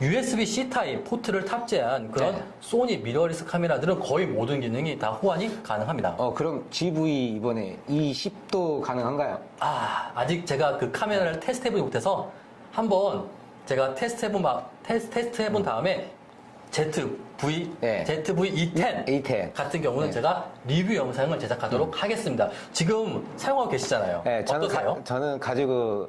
USB-C 타입 포트를 탑재한 그런 네. 소니 미러리스 카메라들은 거의 모든 기능이 다 호환이 가능합니다. 그럼 GV 이번에 E10도 가능한가요? 아직 제가 그 카메라를 테스트해보지 못해서 한번 제가 테스트해본 다음에 네. ZV-E10 E10. 같은 경우는 네. 제가 리뷰 영상을 제작하도록 하겠습니다. 지금 사용하고 계시잖아요. 네, 어떠세요? 저는 가지고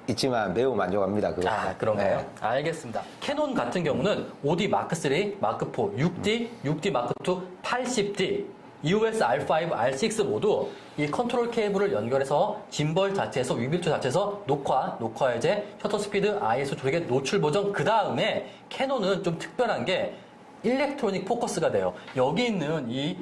있지만 매우 만족합니다. 그거. 그런가요? 네. 알겠습니다. 캐논 같은 경우는 5D 마크3, 마크4, 6D, 6D 마크2, 80D, EOS R5, R6 모두 이 컨트롤 케이블을 연결해서 짐벌 자체에서 위빌 2 자체에서 녹화 해제, 셔터 스피드, ISO 조력의 노출 보정. 그 다음에 캐논은 좀 특별한 게 일렉트로닉 포커스가 돼요. 여기 있는 이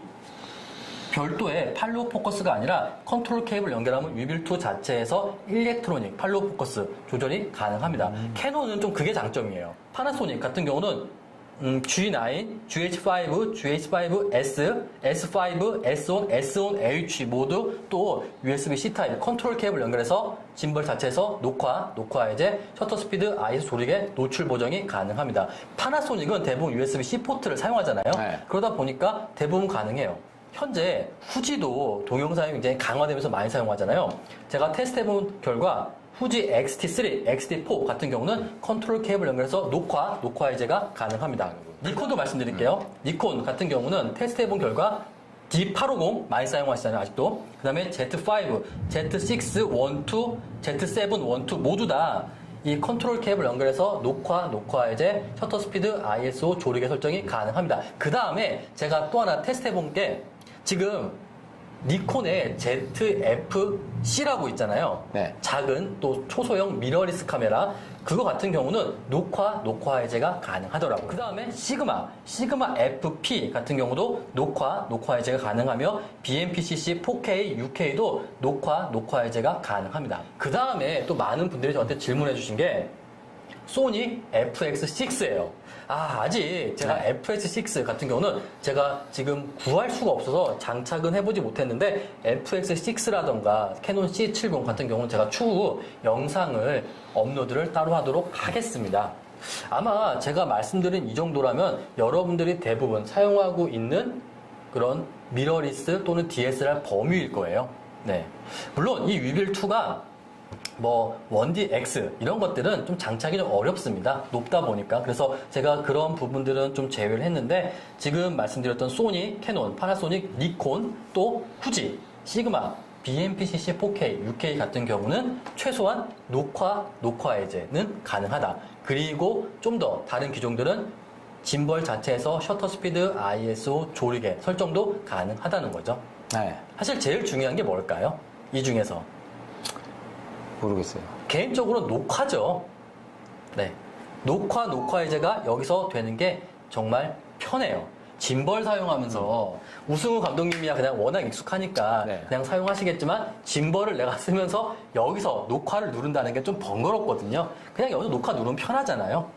별도의 팔로우 포커스가 아니라 컨트롤 케이블 연결하면 위빌 2 자체에서 일렉트로닉 팔로우 포커스 조절이 가능합니다. 캐논은 좀 그게 장점이에요. 파나소닉 같은 경우는 G9, GH5, GH5S, S5, S1, S1H 모두 또 USB-C 타입 컨트롤 케이블 연결해서 짐벌 자체에서 녹화 해제, 셔터 스피드, ISO 조립의 노출 보정이 가능합니다. 파나소닉은 대부분 USB-C 포트를 사용하잖아요. 네. 그러다 보니까 대부분 가능해요. 현재 후지도 동영상이 굉장히 강화되면서 많이 사용하잖아요. 제가 테스트해본 결과 후지 XT3, XT4 같은 경우는 컨트롤 케이블 연결해서 녹화 해제가 가능합니다. 니콘도 말씀드릴게요. 니콘 같은 경우는 테스트해본 결과 D850 많이 사용하시잖아요, 아직도. 그 다음에 Z5, Z6 12, Z7 12 모두 다 이 컨트롤 케이블 연결해서 녹화 해제, 셔터 스피드, ISO 조리개 설정이 가능합니다. 그 다음에 제가 또 하나 테스트해본 게 지금 니콘의 ZF-C라고 있잖아요. 네. 작은 또 초소형 미러리스 카메라 그거 같은 경우는 녹화 해제가 가능하더라고요. 그 다음에 시그마 FP 같은 경우도 녹화 해제가 가능하며 BMPCC 4K, 6K도 녹화 해제가 가능합니다. 그 다음에 또 많은 분들이 저한테 질문해 주신 게 소니 FX6예요. 아직 제가 네. FX6 같은 경우는 제가 지금 구할 수가 없어서 장착은 해보지 못했는데 FX6라던가 캐논 C70 같은 경우는 제가 추후 영상을 업로드를 따로 하도록 하겠습니다. 아마 제가 말씀드린 이 정도라면 여러분들이 대부분 사용하고 있는 그런 미러리스 또는 DSLR 범위일 거예요. 네. 물론 이 위빌2가 뭐 1DX 이런 것들은 좀 장착이 좀 어렵습니다. 높다 보니까. 그래서 제가 그런 부분들은 좀 제외를 했는데 지금 말씀드렸던 소니, 캐논, 파나소닉, 니콘, 또 후지, 시그마, BMPCC 4K, 6K 같은 경우는 최소한 녹화 해제는 가능하다. 그리고 좀 더 다른 기종들은 짐벌 자체에서 셔터 스피드, ISO, 조리개 설정도 가능하다는 거죠. 네. 사실 제일 중요한 게 뭘까요? 이 중에서. 모르겠어요. 개인적으로 녹화죠. 네. 녹화 해제가 여기서 되는 게 정말 편해요. 짐벌 사용하면서 우승우 감독님이야 그냥 워낙 익숙하니까 네. 그냥 사용하시겠지만 짐벌을 내가 쓰면서 여기서 녹화를 누른다는 게 좀 번거롭거든요. 그냥 여기서 녹화 누르면 편하잖아요.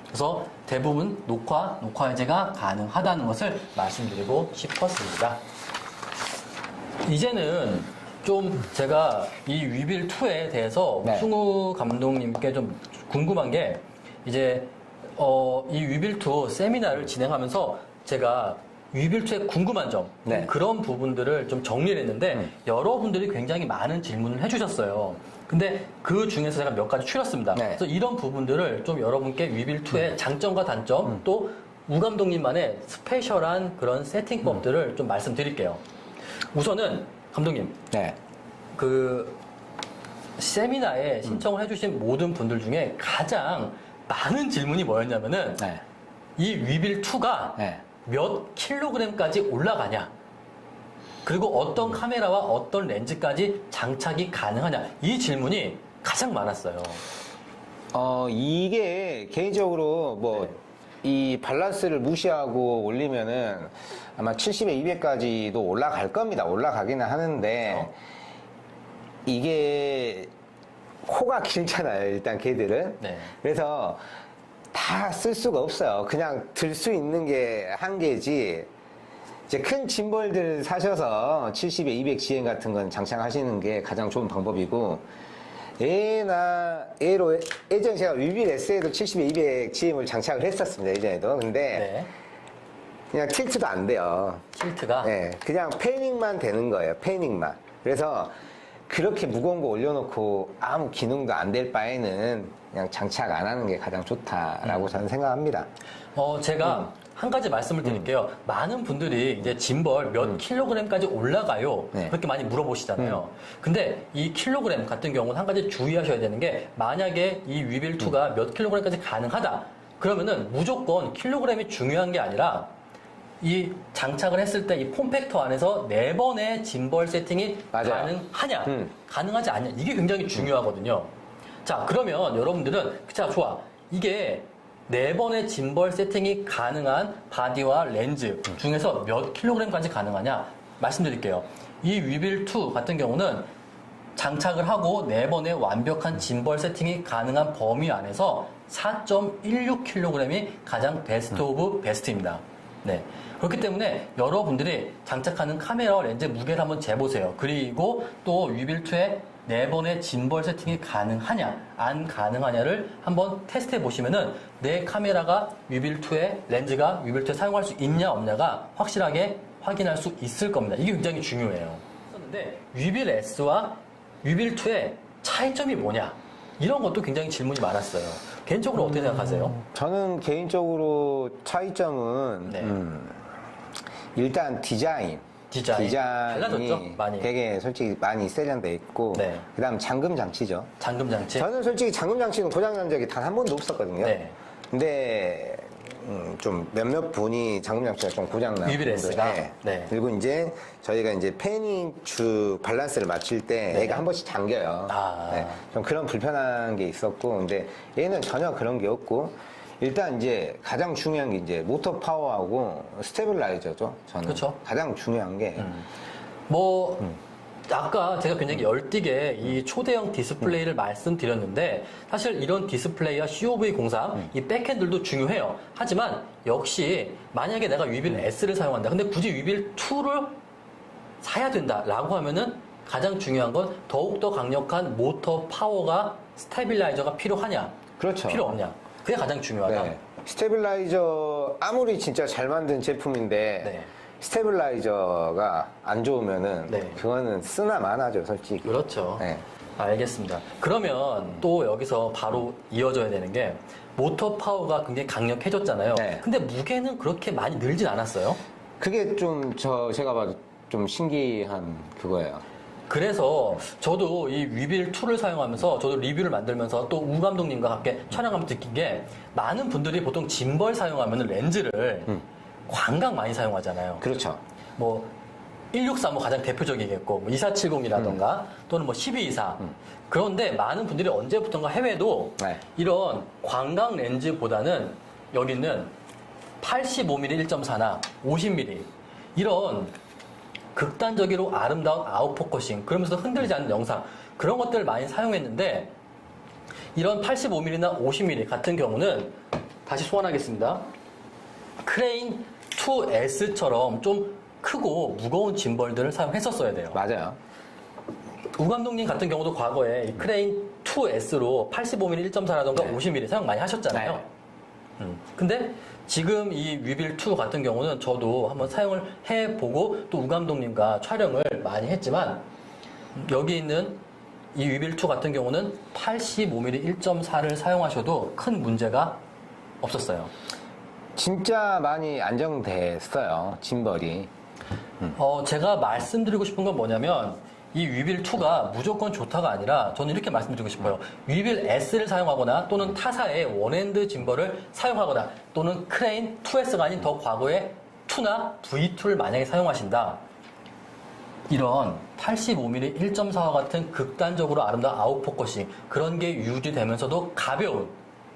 그래서 대부분 녹화 해제가 가능하다는 것을 말씀드리고 싶었습니다. 이제는 좀 제가 이 위빌2에 대해서 네. 우승우 감독님께 좀 궁금한 게 이제 이 위빌2 세미나를 진행하면서 제가 위빌2에 궁금한 점 네. 그런 부분들을 좀 정리를 했는데 여러분들이 굉장히 많은 질문을 해주셨어요. 근데 그 중에서 제가 몇 가지 추렸습니다. 네. 그래서 이런 부분들을 좀 여러분께 위빌2의 장점과 단점 또 우 감독님만의 스페셜한 그런 세팅법들을 좀 말씀드릴게요. 우선은 감독님, 네. 그 세미나에 신청을 해주신 모든 분들 중에 가장 많은 질문이 뭐였냐면은 네. 이 위빌2가 네. 몇 킬로그램까지 올라가냐, 그리고 어떤 카메라와 어떤 렌즈까지 장착이 가능하냐, 이 질문이 가장 많았어요. 이게 개인적으로 뭐 이 밸런스를 무시하고 올리면은 아마 70에 200까지도 올라갈 겁니다. 올라가기는 하는데 이게 코가 길잖아요. 일단 걔들은. 네. 그래서 다 쓸 수가 없어요. 그냥 들 수 있는 게 한계지. 이제 큰 짐벌들 사셔서 70에 200 GM 같은 건 장착하시는 게 가장 좋은 방법이고, 예로 예전에 제가 위빌 S에도 70에 200 GM을 장착을 했었습니다. 예전에도. 근데 네. 그냥 틸트도 안 돼요. 틸트가 네, 그냥 패닝만 되는 거예요. 패닝만. 그래서 그렇게 무거운 거 올려놓고 아무 기능도 안 될 바에는 그냥 장착 안 하는 게 가장 좋다라고 저는 생각합니다. 제가 한 가지 말씀을 드릴게요. 많은 분들이 이제 짐벌 몇 킬로그램까지 올라가요? 네. 그렇게 많이 물어보시잖아요. 근데 이 킬로그램 같은 경우는 한 가지 주의하셔야 되는 게, 만약에 이 위빌2가 몇 킬로그램까지 가능하다, 그러면은 무조건 킬로그램이 중요한 게 아니라 이 장착을 했을 때 이 폼팩터 안에서 4번의 짐벌 세팅이 맞아요. 가능하냐, 가능하지 않냐, 이게 굉장히 중요하거든요. 자, 그러면 여러분들은, 자, 좋아. 이게 4번의 짐벌 세팅이 가능한 바디와 렌즈 중에서 몇 킬로그램까지 가능하냐? 말씀드릴게요. 이 위빌2 같은 경우는 장착을 하고 4번의 완벽한 짐벌 세팅이 가능한 범위 안에서 4.16kg이 가장 베스트 오브 베스트입니다. 네. 그렇기 때문에 여러분들이 장착하는 카메라와 렌즈 무게를 한번 재보세요. 그리고 또 위빌2의 4번의 짐벌 세팅이 가능하냐, 안 가능하냐를 한번 테스트해 보시면은 내 카메라가 위빌2의 렌즈가 위빌2에 사용할 수 있냐 없냐가 확실하게 확인할 수 있을 겁니다. 이게 굉장히 중요해요. 그런데 위빌 S와 위빌2의 차이점이 뭐냐? 이런 것도 굉장히 질문이 많았어요. 개인적으로 어떻게 생각하세요? 저는 개인적으로 차이점은 네. 일단 디자인이 달라졌죠? 많이. 되게 솔직히 많이 세련돼 있고 네. 그다음 잠금 장치죠. 잠금 장치. 저는 솔직히 잠금 장치는 고장난 적이 단 한 번도 없었거든요. 네. 근데 좀 몇몇 분이 잠금 장치가 좀 고장난 위빌 S가? 분들, 네. 그리고 이제 저희가 이제 패닝 주 밸런스를 맞출 때 네. 얘가 한 번씩 잠겨요. 아. 네. 좀 그런 불편한 게 있었고, 근데 얘는 전혀 그런 게 없고, 일단 이제 가장 중요한 게 이제 모터 파워하고 스테빌라이저죠. 저는 그쵸. 가장 중요한 게 뭐 아까 제가 굉장히 열띠게 이 초대형 디스플레이를 말씀드렸는데 사실 이런 디스플레이와 COV03 이 백핸들도 중요해요. 하지만 역시 만약에 내가 위빌 S를 사용한다. 근데 굳이 위빌 2를 사야 된다라고 하면은 가장 중요한 건 더욱더 강력한 모터 파워가 스테빌라이저가 필요하냐? 그렇죠. 필요 없냐? 그게 가장 중요하다. 네. 스테빌라이저 아무리 진짜 잘 만든 제품인데 네. 스테빌라이저가 안 좋으면은 네. 그거는 쓰나 마나죠, 솔직히. 그렇죠. 네. 알겠습니다. 그러면 또 여기서 바로 이어져야 되는 게 모터 파워가 굉장히 강력해졌잖아요. 네. 근데 무게는 그렇게 많이 늘진 않았어요. 그게 좀 제가 봐도 좀 신기한 그거예요. 그래서 저도 이 위빌 2를 사용하면서 저도 리뷰를 만들면서 또 우 감독님과 함께 촬영하면서 느낀 게 많은 분들이 보통 짐벌 사용하면 렌즈를 광각 많이 사용하잖아요. 그렇죠. 뭐 163뭐 가장 대표적이겠고 뭐 2470이라던가 또는 뭐 1224 그런데 많은 분들이 언제부턴가 해외도 네. 이런 광각 렌즈보다는 여기 있는 85mm 1.4나 50mm 이런 극단적으로 아름다운 아웃포커싱 그러면서 흔들리지 않는 영상 그런 것들을 많이 사용했는데 이런 85mm나 50mm 같은 경우는 다시 소환하겠습니다. 크레인 2S처럼 좀 크고 무거운 짐벌들을 사용했었어야 돼요. 맞아요. 우 감독님 같은 경우도 과거에 이 크레인 2S로 85mm 1.4라던가 네. 50mm 사용 많이 하셨잖아요. 근데 지금 이 위빌 2 같은 경우는 저도 한번 사용을 해보고 또 우 감독님과 촬영을 많이 했지만 여기 있는 이 위빌 2 같은 경우는 85mm 1.4를 사용하셔도 큰 문제가 없었어요. 진짜 많이 안정됐어요, 짐벌이. 제가 말씀드리고 싶은 건 뭐냐면 이 위빌 2가 무조건 좋다가 아니라 저는 이렇게 말씀드리고 싶어요. 위빌 S를 사용하거나 또는 타사의 원핸드 짐벌을 사용하거나 또는 크레인 2S가 아닌 더 과거의 2나 V2를 만약에 사용하신다. 이런 85mm 1.4와 같은 극단적으로 아름다운 아웃포커싱 그런 게 유지되면서도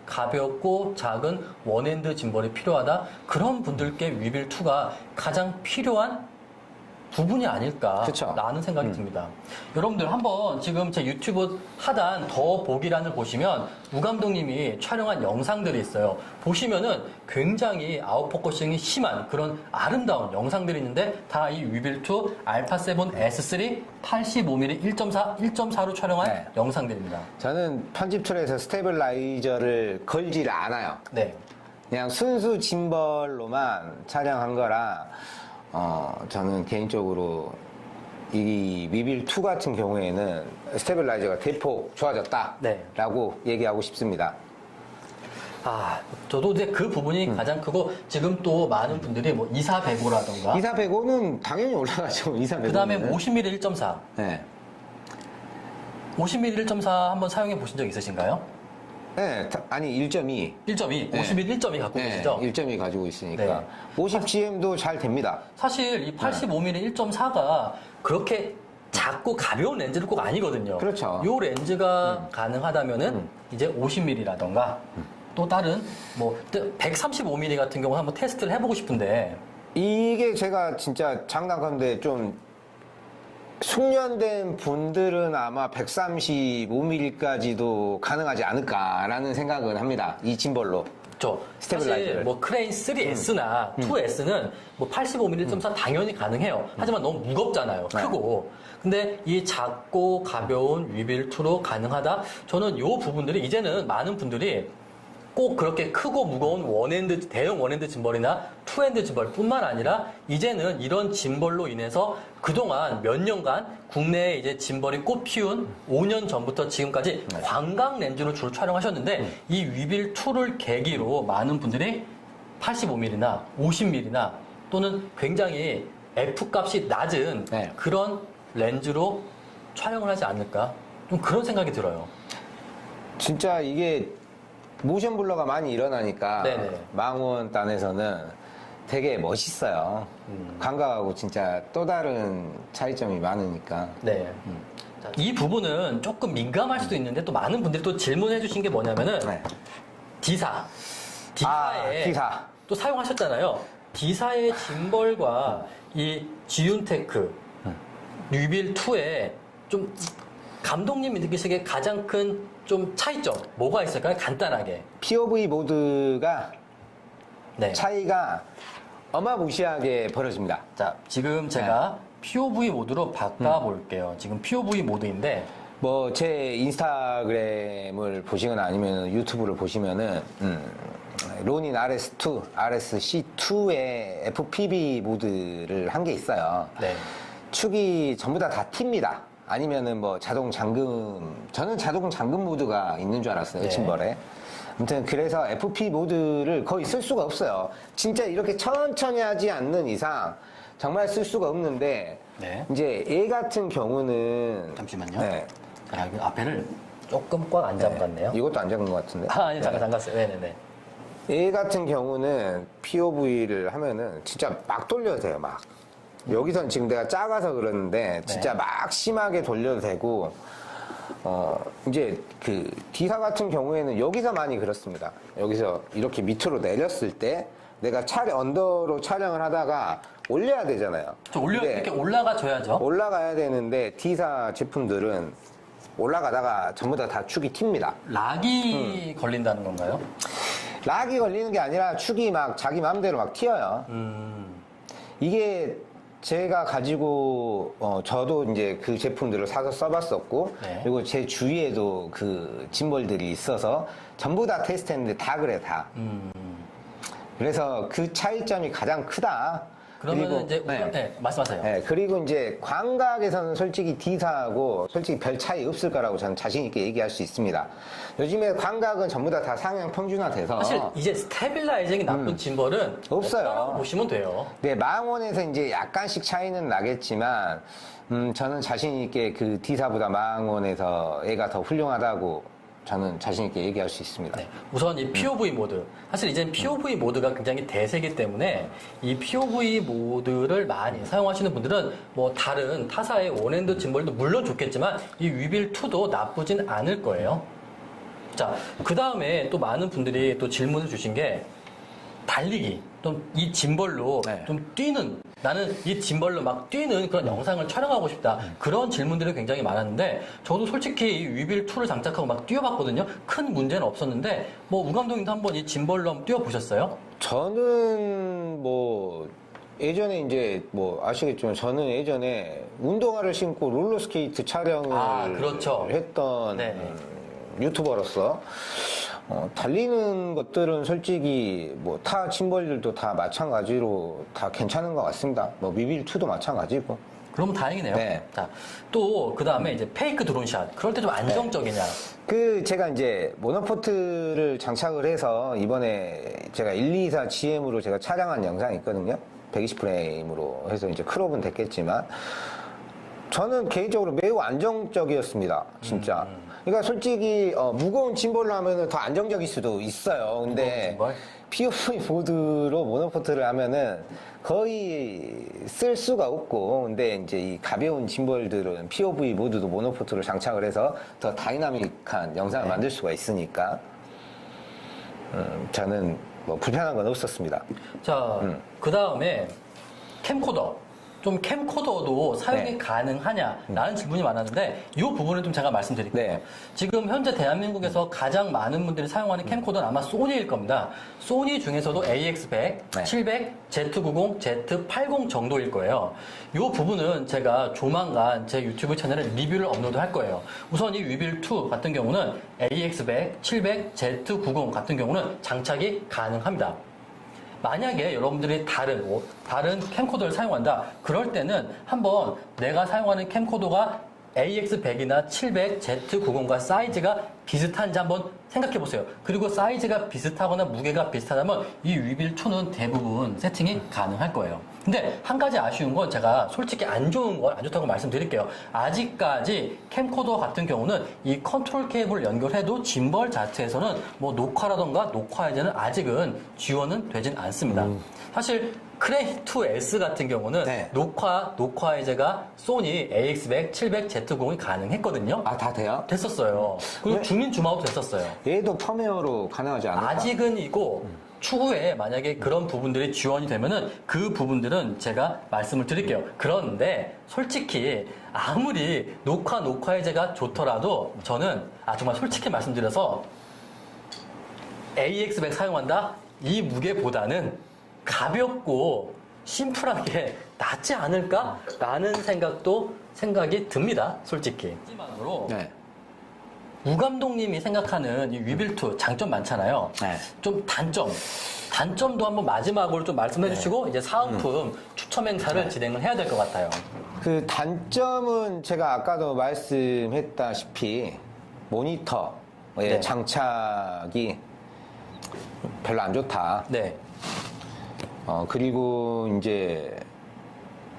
가볍고 작은 원핸드 짐벌이 필요하다. 그런 분들께 위빌 2가 가장 필요한 부분이 아닐까 그쵸. 라는 생각이 듭니다. 여러분들 한번 지금 제 유튜브 하단 더 보기란을 보시면 우 감독님이 촬영한 영상들이 있어요. 보시면은 굉장히 아웃포커싱이 심한 그런 아름다운 영상들이 있는데 다 이 위빌 2 알파 7 S3 85mm 1.4로 촬영한 네. 영상들입니다. 저는 편집 툴에서 스테빌라이저를 걸지를 않아요. 네. 그냥 순수 짐벌로만 촬영한 거라 저는 개인적으로 이 위빌 2 같은 경우에는 스테빌라이저가 대폭 좋아졌다라고 얘기하고 싶습니다. 저도 이제 그 부분이 가장 크고 지금 또 많은 분들이 뭐 2405라던가 2405는 당연히 올라가죠. 2405는. 그 다음에 50mm 1.4 네. 50mm 1.4 한번 사용해 보신 적 있으신가요? 네, 아니 1.2. 1.2, 50mm 1.2 갖고 계시죠? 1.2 가지고 있으니까. 네. 50GM도 잘 됩니다. 사실 이 85mm 1.4가 그렇게 작고 가벼운 렌즈는 꼭 아니거든요. 그렇죠. 요 렌즈가 가능하다면은 이제 50mm라던가 또 다른 뭐 135mm 같은 경우 한번 테스트를 해보고 싶은데 이게 제가 진짜 장난감인데 좀 숙련된 분들은 아마 135mm까지도 가능하지 않을까라는 생각은 합니다. 이 짐벌로. 사실 스테빌라이저를. 뭐 크레인 3S나 2S는 뭐 85mm 1.4 당연히 가능해요. 하지만 너무 무겁잖아요. 네. 크고. 근데 이 작고 가벼운 위빌 2로 가능하다? 저는 이 부분들이 이제는 많은 분들이 꼭 그렇게 크고 무거운 원핸드, 대형 원핸드 짐벌이나 투핸드 짐벌뿐만 아니라 이제는 이런 짐벌로 인해서 그동안 몇 년간 국내에 이제 짐벌이 꽃 피운 5년 전부터 지금까지 광각 렌즈로 주로 촬영하셨는데 이 위빌 2를 계기로 많은 분들이 85mm나 50mm나 또는 굉장히 F값이 낮은 네. 그런 렌즈로 촬영을 하지 않을까? 좀 그런 생각이 들어요. 진짜 이게 모션 블러가 많이 일어나니까 네네. 망원 단에서는 되게 멋있어요. 광각하고 진짜 또 다른 차이점이 많으니까. 네. 자, 이 부분은 조금 민감할 수도 있는데 또 많은 분들이 또 질문해 주신 게 뭐냐면은 네. D사. D사에 D사. 또 사용하셨잖아요. D사의 짐벌과 이 지윤테크 뉴빌 2의 좀 감독님이 느끼시기에 가장 큰 좀 차이점 뭐가 있을까요? 간단하게. POV 모드가 네. 차이가 어마무시하게 벌어집니다. 자, 지금 제가 POV 모드로 바꿔볼게요. 지금 POV 모드인데 뭐 제 인스타그램을 보시거나 아니면 유튜브를 보시면은 로닌 RS2, RSC2의 FPV 모드를 한 게 있어요. 네. 축이 전부 다 튑니다. 아니면은 뭐 자동 잠금, 저는 자동 잠금 모드가 있는 줄 알았어요, 네. 짐벌에. 아무튼 그래서 FP 모드를 거의 쓸 수가 없어요. 진짜 이렇게 천천히 하지 않는 이상 정말 쓸 수가 없는데 네. 이제 얘 같은 경우는 잠시만요. 네. 자, 여기 앞에를 조금 꽉 안 잡았네요. 이것도 안 잠근 것 같은데. 아니, 잠깐 잠갔어요. 네네네. 얘 같은 경우는 POV를 하면은 진짜 막 돌려도 돼요, 막. 여기선 지금 내가 작아서 그러는데 진짜 막 심하게 돌려도 되고, 이제 그 D사 같은 경우에는 여기서 많이 그렇습니다. 여기서 이렇게 밑으로 내렸을 때 내가 언더로 촬영을 하다가 올려야 되잖아요. 근데 이렇게 올라가줘야죠. 올라가야 되는데 D사 제품들은 올라가다가 전부 다 축이 튑니다. 락이 걸린다는 건가요? 락이 걸리는 게 아니라 축이 막 자기 마음대로 막 튀어요. 이게 제가 가지고 저도 이제 그 제품들을 사서 써봤었고 네. 그리고 제 주위에도 그 짐벌들이 있어서 전부 다 테스트했는데 다 그래 다. 그래서 그 차이점이 가장 크다. 그러면 이제 말씀하세요. 네, 그리고 이제 광각에서는 솔직히 D사하고 솔직히 별 차이 없을 거라고 저는 자신 있게 얘기할 수 있습니다. 요즘에 광각은 전부 다 상향 평준화돼서 사실 이제 스테빌라이징이 나쁜 짐벌은 없어요. 없다고 보시면 돼요. 네, 망원에서 이제 약간씩 차이는 나겠지만, 저는 자신 있게 그 D사보다 망원에서 얘가 더 훌륭하다고 저는 자신 있게 얘기할 수 있습니다. 네, 우선 이 POV 모드. 사실 이제 POV 모드가 굉장히 대세이기 때문에 이 POV 모드를 많이 사용하시는 분들은 뭐 다른 타사의 원핸드 짐벌도 물론 좋겠지만 이 위빌 2도 나쁘진 않을 거예요. 자, 그 다음에 또 많은 분들이 또 질문을 주신 게 달리기, 또 이 짐벌로 네. 좀 뛰는, 나는 이 짐벌로 막 뛰는 그런 영상을 촬영하고 싶다. 그런 질문들이 굉장히 많았는데, 저도 솔직히 이 위빌 2를 장착하고 막 뛰어봤거든요. 큰 문제는 없었는데, 뭐, 우 감독님도 한번 이 짐벌로 한번 뛰어보셨어요? 저는 뭐, 예전에 이제 뭐 아시겠지만 저는 예전에 운동화를 신고 롤러스케이트 촬영을 그렇죠. 했던 네. 유튜버로서 달리는 것들은 솔직히 뭐 타 짐벌들도 다 마찬가지로 다 괜찮은 것 같습니다. 뭐 미빌 2도 마찬가지고. 그러면 다행이네요. 네. 자, 또, 그 다음에 이제 페이크 드론샷. 그럴 때 좀 안정적이냐. 그 제가 이제 모노포트를 장착을 해서 이번에 제가 124 GM으로 제가 촬영한 영상이 있거든요. 120프레임으로 해서 이제 크롭은 됐겠지만 저는 개인적으로 매우 안정적이었습니다. 진짜. 그러니까 솔직히 무거운 짐벌로 하면은 더 안정적일 수도 있어요. 근데 무거운 POV 모드로 모노포트를 하면은 거의 쓸 수가 없고, 근데 이제 이 가벼운 짐벌들은 POV 모드도 모노포트를 장착을 해서 더 다이나믹한 영상을 만들 수가 있으니까 저는 뭐 불편한 건 없었습니다. 자, 그 다음에 캠코더. 좀 캠코더도 사용이 네. 가능하냐라는 질문이 많았는데 이 부분을 좀 제가 말씀드릴게요. 네. 지금 현재 대한민국에서 가장 많은 분들이 사용하는 캠코더는 아마 소니일 겁니다. 소니 중에서도 AX100, 네. 700, Z90, Z80 정도일 거예요. 이 부분은 제가 조만간 제 유튜브 채널에 리뷰를 업로드 할 거예요. 우선 이 위빌2 같은 경우는 AX100, 700, Z90 같은 경우는 장착이 가능합니다. 만약에 여러분들이 다른 캠코더를 사용한다. 그럴 때는 한번 내가 사용하는 캠코더가 AX100이나 700, Z90과 사이즈가 비슷한지 한번 생각해 보세요. 그리고 사이즈가 비슷하거나 무게가 비슷하다면 이 위빌2는 대부분 세팅이 가능할 거예요. 근데 한 가지 아쉬운 건 제가 솔직히 안 좋다고 말씀드릴게요. 아직까지 캠코더 같은 경우는 이 컨트롤 케이블을 연결해도 짐벌 자체에서는 뭐 녹화라던가 녹화 해제는 아직은 지원은 되진 않습니다. 사실 크레이2S 같은 경우는 네. 녹화 해제가 소니 AX100, 700, Z90이 가능했거든요. 아, 다 돼요? 됐었어요. 그리고 네. 주민 줌아웃 됐었어요. 얘도 펌웨어로 가능하지 않을까? 아직은 이고 추후에 만약에 그런 부분들이 지원이 되면은 그 부분들은 제가 말씀을 드릴게요. 그런데 솔직히 아무리 녹화 해제가 좋더라도 저는 정말 솔직히 말씀드려서 AX100 사용한다? 이 무게보다는 가볍고 심플하게 낫지 않을까? 라는 생각이 듭니다. 솔직히. 마지막으로 네. 우 감독님이 생각하는 이 위빌2 장점 많잖아요. 네. 좀 단점도 한번 마지막으로 좀 말씀해 주시고 이제 사은품 추첨 행사를 진행을 해야 될 것 같아요. 그 단점은 제가 아까도 말씀했다시피 모니터의 네. 장착이 별로 안 좋다. 네. 그리고 이제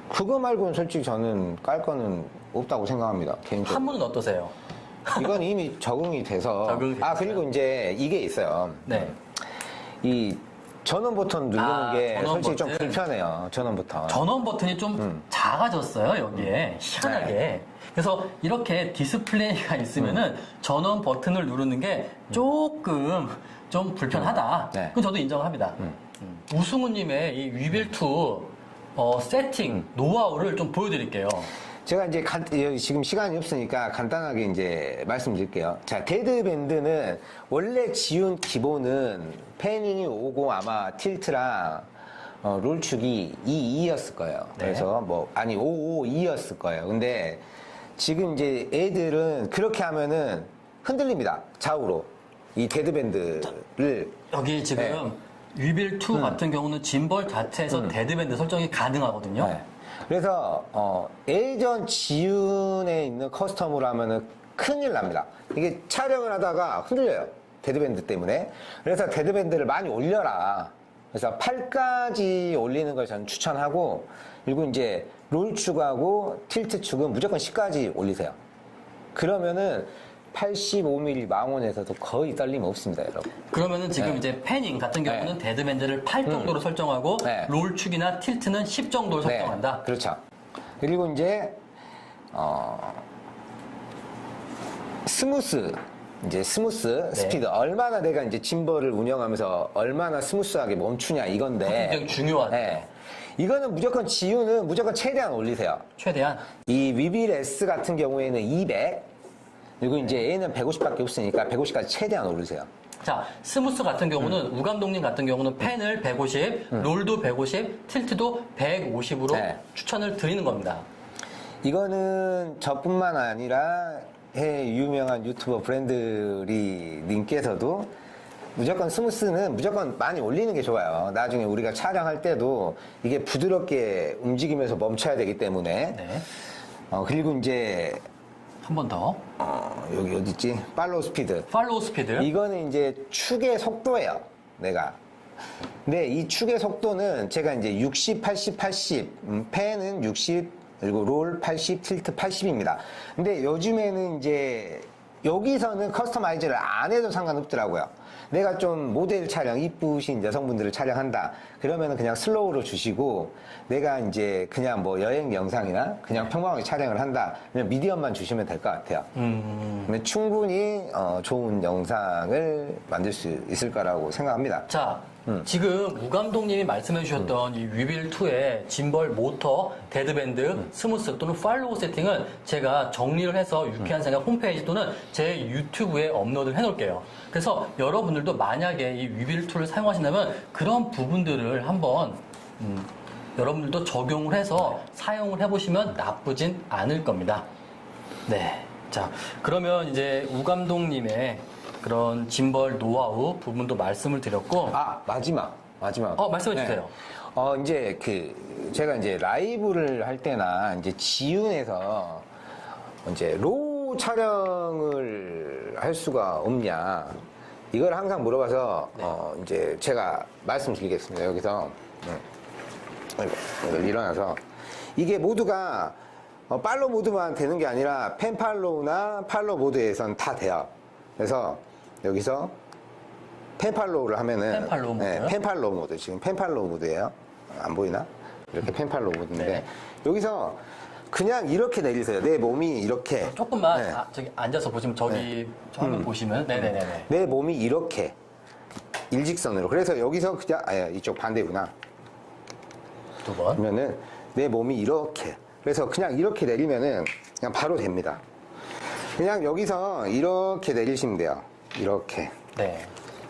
그거 말고는 솔직히 저는 깔 거는 없다고 생각합니다. 개인적으로. 한문은 어떠세요? 이건 이미 적응이 돼서. 적응이 됐어요. 그리고 이제 이게 있어요. 네. 이 전원 버튼 누르는 게 전원 솔직히 좀 버튼. 불편해요. 전원 버튼. 전원 버튼이 좀 작아졌어요, 여기에. 희한하게. 네. 그래서 이렇게 디스플레이가 있으면은 전원 버튼을 누르는 게 조금 좀 불편하다. 네. 그건 저도 인정합니다. 우승우님의 이 위빌2 세팅 노하우를 좀 보여드릴게요. 제가 이제 지금 시간이 없으니까 간단하게 이제 말씀드릴게요. 자, 데드밴드는 원래 지운 기본은 패닝이 오고 아마 틸트랑 롤축이 22였을 거예요. 네. 그래서 552였을 거예요. 근데 지금 이제 애들은 그렇게 하면은 흔들립니다. 좌우로. 이 데드밴드를. 여기 지금 위빌2 같은 경우는 짐벌 자체에서 데드밴드 설정이 가능하거든요. 네. 그래서 예전 지운에 있는 커스텀으로 하면은 큰일 납니다. 이게 촬영을 하다가 흔들려요. 데드밴드 때문에. 그래서 데드밴드를 많이 올려라. 그래서 8까지 올리는 걸 저는 추천하고, 그리고 이제 롤 축하고 틸트 축은 무조건 10까지 올리세요. 그러면은 85mm 망원에서도 거의 떨림 없습니다, 여러분. 그러면은 지금 네. 이제 패닝 같은 경우는 데드밴드를 8 정도로 설정하고 네. 롤축이나 틸트는 10 정도로 설정한다. 네, 그렇죠. 그리고 이제 스무스 스피드 얼마나 내가 이제 짐벌을 운영하면서 얼마나 스무스하게 멈추냐 이건데 굉장히 중요하죠. 네. 이거는 무조건 지우는 무조건 최대한 올리세요. 최대한. 이 위빌 S 같은 경우에는 200 그리고 이제 얘는 150밖에 없으니까 150까지 최대한 올리세요. 자, 스무스 같은 경우는 우 감독님 같은 경우는 펜을 150, 롤도 150, 틸트도 150으로 네. 추천을 드리는 겁니다. 이거는 저뿐만 아니라 해외 유명한 유튜버 브랜드리 님께서도 무조건 스무스는 무조건 많이 올리는 게 좋아요. 나중에 우리가 촬영할 때도 이게 부드럽게 움직이면서 멈춰야 되기 때문에. 네. 그리고 이제 한 번 더. 여기 어디 있지? 팔로우 스피드. 팔로우 스피드. 이거는 이제 축의 속도예요. 내가. 근데 이 축의 속도는 제가 이제 60, 80, 80, 펜은 60, 그리고 롤 80, 틸트 80입니다. 근데 요즘에는 이제 여기서는 커스터마이즈를 안 해도 상관없더라고요. 내가 좀 모델 촬영, 이쁘신 여성분들을 촬영한다. 그러면은 그냥 슬로우로 주시고, 내가 이제 그냥 뭐 여행 영상이나 그냥 평범하게 촬영을 한다. 그냥 미디엄만 주시면 될 것 같아요. 근데 충분히 좋은 영상을 만들 수 있을 거라고 생각합니다. 자, 지금 우 감독님이 말씀해 주셨던 이 위빌2의 짐벌 모터, 데드밴드, 스무스 또는 팔로우 세팅은 제가 정리를 해서 유쾌한 생각 홈페이지 또는 제 유튜브에 업로드를 해 놓을게요. 그래서 여러분들도 만약에 이 위빌2를 사용하신다면 그런 부분들을 한번 여러분들도 적용을 해서 사용을 해보시면 나쁘진 않을 겁니다. 네. 자, 그러면 이제 우 감독님의 그런 짐벌 노하우 부분도 말씀을 드렸고. 마지막. 말씀해 주세요. 이제 제가 이제 라이브를 할 때나 이제 지윤에서 이제 로우 촬영을 할 수가 없냐. 이걸 항상 물어봐서, 이제 제가 말씀드리겠습니다. 여기서. 이걸 일어나서. 이게 모두가 팔로우 모드만 되는 게 아니라 펜팔로우나 팔로우 모드에선 다 돼요. 그래서 여기서 펜팔로우를 하면은 펜팔로우 모드요? 펜팔로우 모드 지금 펜팔로우 모드예요. 안 보이나? 이렇게 펜팔로우 모드인데 네. 여기서 그냥 이렇게 내리세요. 내 몸이 이렇게 조금만 네. 저기 앉아서 보시면 저기 화면 보시면 네네네네. 내 몸이 이렇게 일직선으로. 그래서 여기서 그냥 이쪽 반대구나. 두 번. 그러면은 내 몸이 이렇게. 그래서 그냥 이렇게 내리면은 그냥 바로 됩니다. 그냥 여기서 이렇게 내리시면 돼요. 이렇게. 네.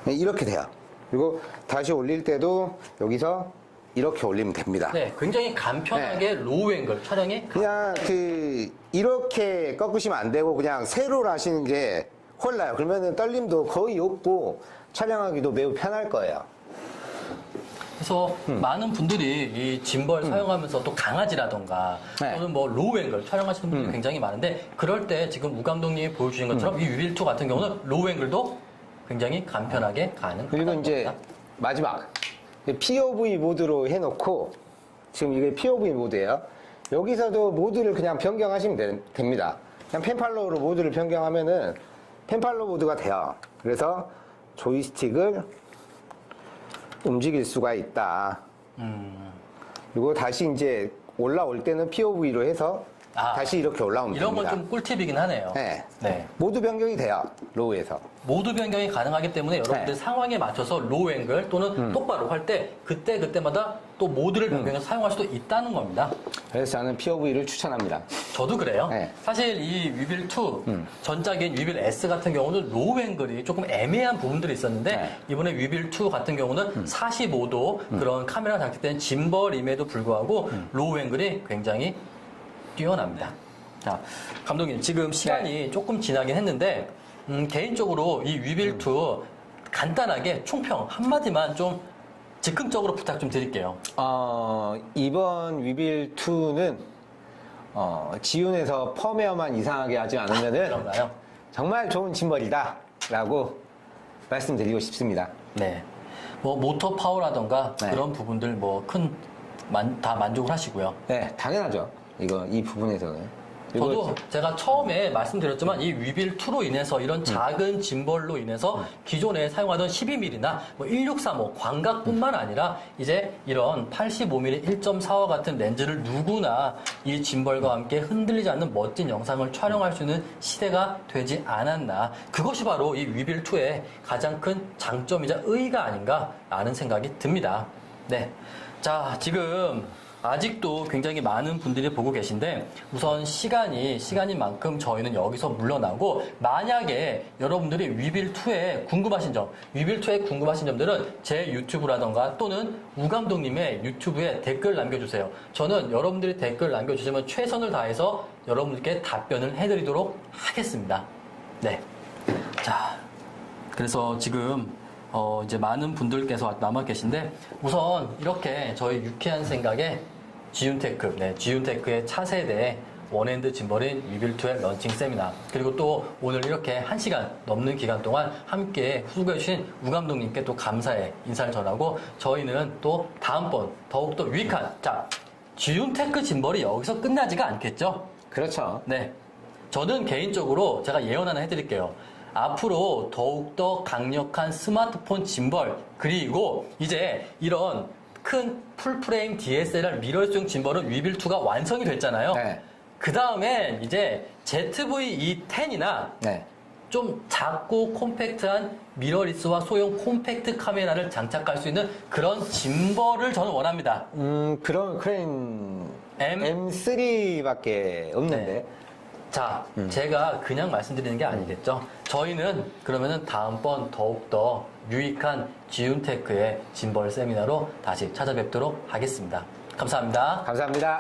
이렇게 돼요. 그리고 다시 올릴 때도 여기서 이렇게 올리면 됩니다. 네, 굉장히 간편하게 로우 앵글 촬영이 그냥 이렇게 꺾으시면 안 되고 그냥 세로로 하시는 게 홀라요. 그러면은 떨림도 거의 없고 촬영하기도 매우 편할 거예요. 그래서 많은 분들이 이 짐벌 사용하면서 또 강아지라던가 네. 또는 뭐 로우 앵글 촬영하시는 분들이 굉장히 많은데 그럴 때 지금 우 감독님이 보여주신 것처럼 이 위빌2 같은 경우는 로우 앵글도 굉장히 간편하게 가능합니다. 그리고 이제 마지막 POV 모드로 해놓고 지금 이게 POV 모드예요. 여기서도 모드를 그냥 변경하시면 됩니다. 그냥 펜팔로우로 모드를 변경하면은 펜팔로우 모드가 돼요. 그래서 조이스틱을 움직일 수가 있다. 그리고 다시 이제 올라올 때는 POV로 해서 다시 이렇게 올라오면 이런 됩니다. 건 좀 꿀팁이긴 하네요. 네. 네. 모두 변경이 돼요. 로우에서. 모두 변경이 가능하기 때문에 여러분들 네. 상황에 맞춰서 로우 앵글 또는 똑바로 할 때 그때마다 또 모드를 변경해서 사용할 수도 있다는 겁니다. 그래서 저는 POV를 추천합니다. 저도 그래요. 네. 사실 이 위빌2 전작인 위빌 S 같은 경우는 로우 앵글이 조금 애매한 부분들이 있었는데 네. 이번에 위빌2 같은 경우는 45도 그런 카메라 장착된 짐벌임에도 불구하고 로우 앵글이 굉장히 뛰어납니다. 자, 감독님 지금 시간이 조금 지나긴 했는데 개인적으로 이 위빌2 간단하게 총평 한마디만 좀 즉흥적으로 부탁 좀 드릴게요. 이번 위빌2는 지운에서 펌웨어만 이상하게 하지 않으면은 그런가요? 정말 좋은 짐벌이다 라고 말씀드리고 싶습니다. 네. 뭐 모터 파워라던가 네. 그런 부분들 뭐 다 만족을 하시고요. 네, 당연하죠. 이 부분에서는. 그리고 저도 제가 처음에 말씀드렸지만 이 위빌2로 인해서 이런 작은 짐벌로 인해서 기존에 사용하던 12mm나 뭐 1.635 광각뿐만 아니라 이제 이런 85mm 1.4와 같은 렌즈를 누구나 이 짐벌과 함께 흔들리지 않는 멋진 영상을 촬영할 수 있는 시대가 되지 않았나. 그것이 바로 이 위빌2의 가장 큰 장점이자 의의가 아닌가라는 생각이 듭니다. 네. 자, 지금 아직도 굉장히 많은 분들이 보고 계신데 우선 시간인 만큼 저희는 여기서 물러나고 만약에 여러분들이 위빌2에 궁금하신 점들은 제 유튜브라던가 또는 우 감독님의 유튜브에 댓글 남겨주세요. 저는 여러분들이 댓글 남겨주시면 최선을 다해서 여러분들께 답변을 해드리도록 하겠습니다. 네. 자, 그래서 지금 이제 많은 분들께서 남아 계신데 우선 이렇게 저희 유쾌한 생각에 지윤테크의 차세대 원핸드 짐벌인 위빌2의 런칭 세미나 그리고 또 오늘 이렇게 1시간 넘는 기간 동안 함께 후원해주신 우 감독님께 또 감사의 인사를 전하고 저희는 또 다음번 더욱더 유익한 지윤테크 짐벌이 여기서 끝나지가 않겠죠? 그렇죠. 네. 저는 개인적으로 제가 예언 하나 해드릴게요. 앞으로 더욱더 강력한 스마트폰 짐벌 그리고 이제 이런 큰 풀프레임 DSLR 미러링 짐벌은 위빌2가 완성이 됐잖아요. 네. 그 다음엔 이제 ZV-E10이나 네. 좀 작고 콤팩트한 미러리스와 소형 콤팩트 카메라를 장착할 수 있는 그런 짐벌을 저는 원합니다. 그런 크레인 M? M3밖에 없는데. 네. 자, 제가 그냥 말씀드리는 게 아니겠죠. 저희는 그러면은 다음번 더욱더 유익한 지운테크의 짐벌 세미나로 다시 찾아뵙도록 하겠습니다. 감사합니다. 감사합니다.